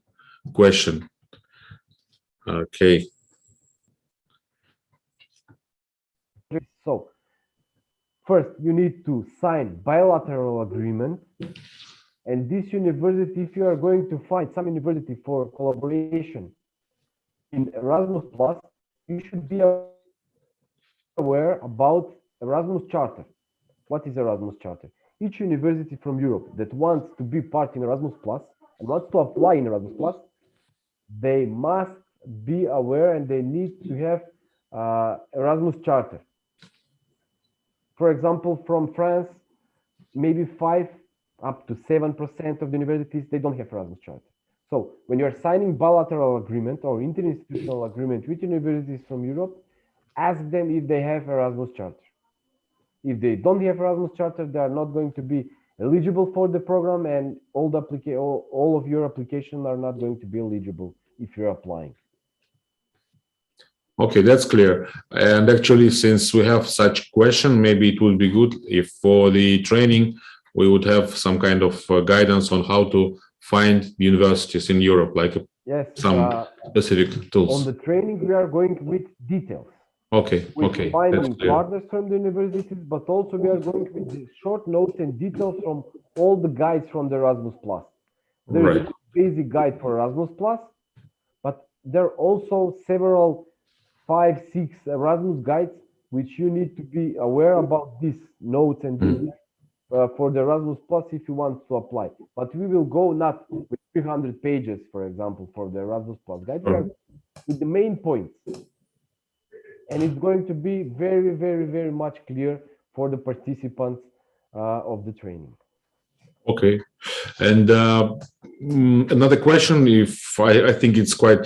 A: question. Okay.
B: So first, you need to sign bilateral agreement. And this university, if you are going to find some university for collaboration in Erasmus Plus, you should be aware about Erasmus Charter. What is Erasmus Charter? Each university from Europe that wants to be part in Erasmus Plus and wants to apply in Erasmus Plus, they must be aware and they need to have Erasmus charter. For example, from France, maybe 5 up to 7% of the universities, they don't have Erasmus charter. So when you're signing bilateral agreement or interinstitutional agreement with universities from Europe, ask them if they have Erasmus charter. If they don't have Erasmus charter, they are not going to be eligible for the program, and all of your applications are not going to be eligible if you're applying.
A: Okay, that's clear. And actually, since we have such question, maybe it would be good if for the training, we would have some kind of guidance on how to find universities in Europe, like some specific tools.
B: On the training, we are going with details.
A: Okay,
B: We're finding partners from the universities, but also we are going with the short notes and details from all the guides from the Erasmus+. There is a basic guide for Erasmus+, but there are also several 5, 6 Erasmus guides, which you need to be aware about these notes and details for the Erasmus+ if you want to apply. But we will go not with 300 pages, for example, for the Erasmus+ guide, we are with the main points. And it's going to be very, very, very much clear for the participants of the training.
A: Okay. And another question, if I think it's quite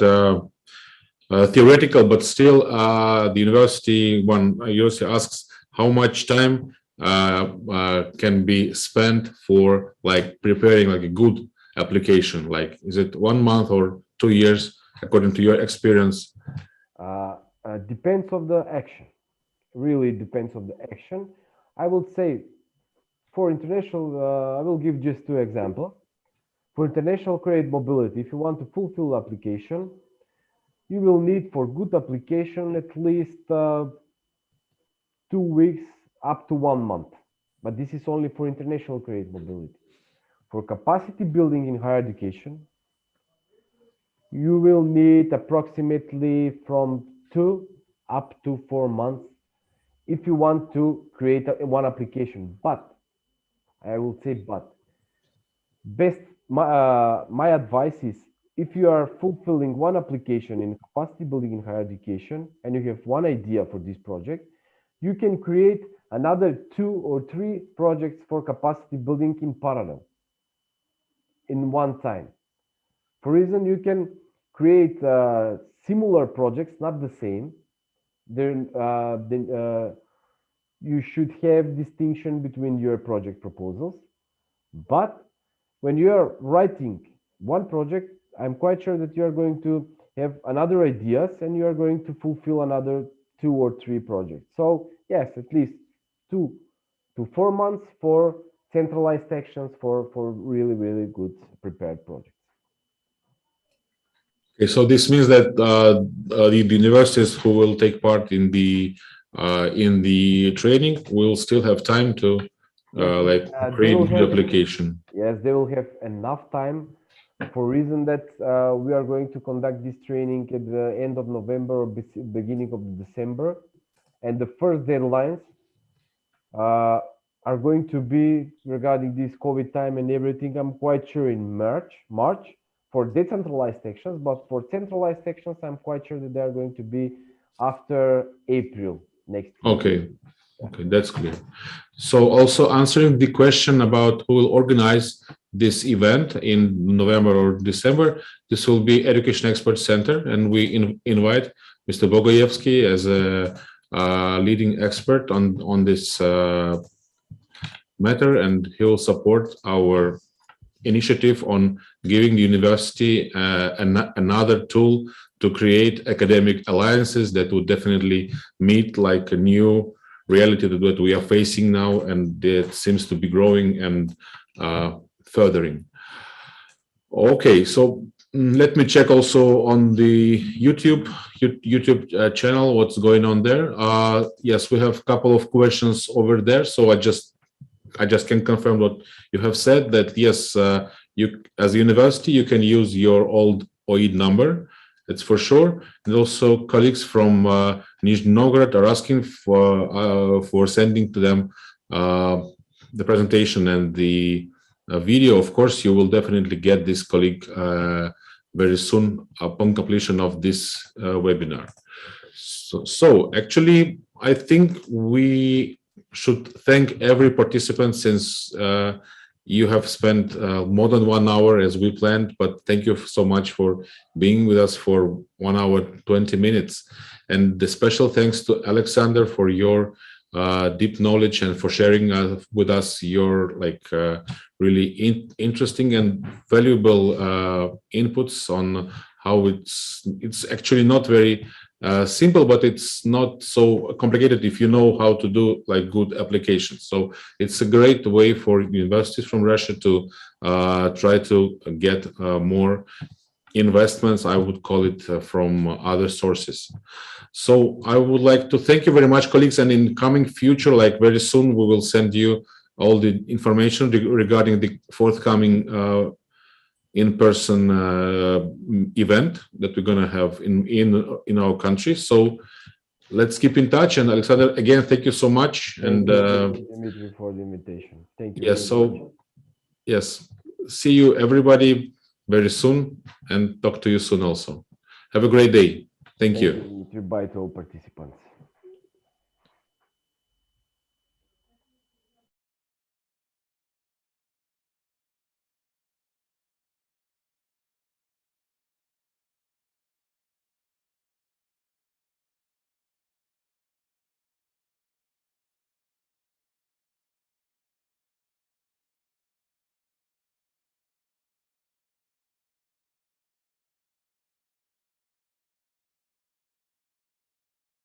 A: theoretical, but still the university asks how much time can be spent for like preparing like a good application? Like, is it 1 month or 2 years according to your experience?
B: Depends on the action. Really depends on the action. I would say for international, I will give just 2 examples. For international credit mobility, if you want to fulfill the application, you will need for good application at least 2 weeks up to 1 month. But this is only for international credit mobility. For capacity building in higher education, you will need approximately from 2 up to 4 months if you want to create one application. But I will say, my advice is, if you are fulfilling one application in capacity building in higher education and you have one idea for this project, you can create another 2 or 3 projects for capacity building in parallel in one time. For reason, you can create similar projects, not the same. Then you should have distinction between your project proposals. But when you are writing one project, I'm quite sure that you are going to have another ideas and you are going to fulfill another 2 or 3 projects. So yes, at least 2 to 4 months for centralized actions for really, really good prepared projects.
A: Okay, so this means that the universities who will take part in the training will still have time to create the application.
B: Yes, they will have enough time, for reason that we are going to conduct this training at the end of November or beginning of December, and the first deadlines are going to be regarding this COVID time and everything. I'm quite sure in March for decentralized sections, but for centralized sections, I'm quite sure that they are going to be after April next year.
A: Okay, that's clear. So also answering the question about who will organize this event in November or December, this will be Education Expert Center, and we invite Mr. Bogоевски as a leading expert on this matter, and he will support our initiative on giving the university another tool to create academic alliances that would definitely meet like a new reality that we are facing now, and that seems to be growing and furthering. Okay, so let me check also on the YouTube channel what's going on there. Yes, we have a couple of questions over there, so I just can confirm what you have said, that yes, you as a university you can use your old OID number, that's for sure. And also colleagues from Nizhny Novgorod are asking for sending to them the presentation and the video. Of course, you will definitely get this colleague very soon upon completion of this webinar. So actually, I think we should thank every participant, since you have spent more than 1 hour as we planned, but thank you so much for being with us for 1 hour, 20 minutes. And the special thanks to Alexander for your deep knowledge and for sharing with us your really interesting and valuable inputs on how it's actually not very simple, but it's not so complicated if you know how to do good applications. So it's a great way for universities from Russia to try to get more investments, I would call it, from other sources. So I would like to thank you very much, colleagues, and in coming future, very soon, we will send you all the information regarding the forthcoming in-person event that we're going to have in our country. So let's keep in touch. And Alexander, again, thank you so much.
B: Thank you, Dimitri, for the invitation. Thank you.
A: Yes. So yes, see you everybody very soon, and talk to you soon also. Have a great day. Thank you.
B: Bye to all participants.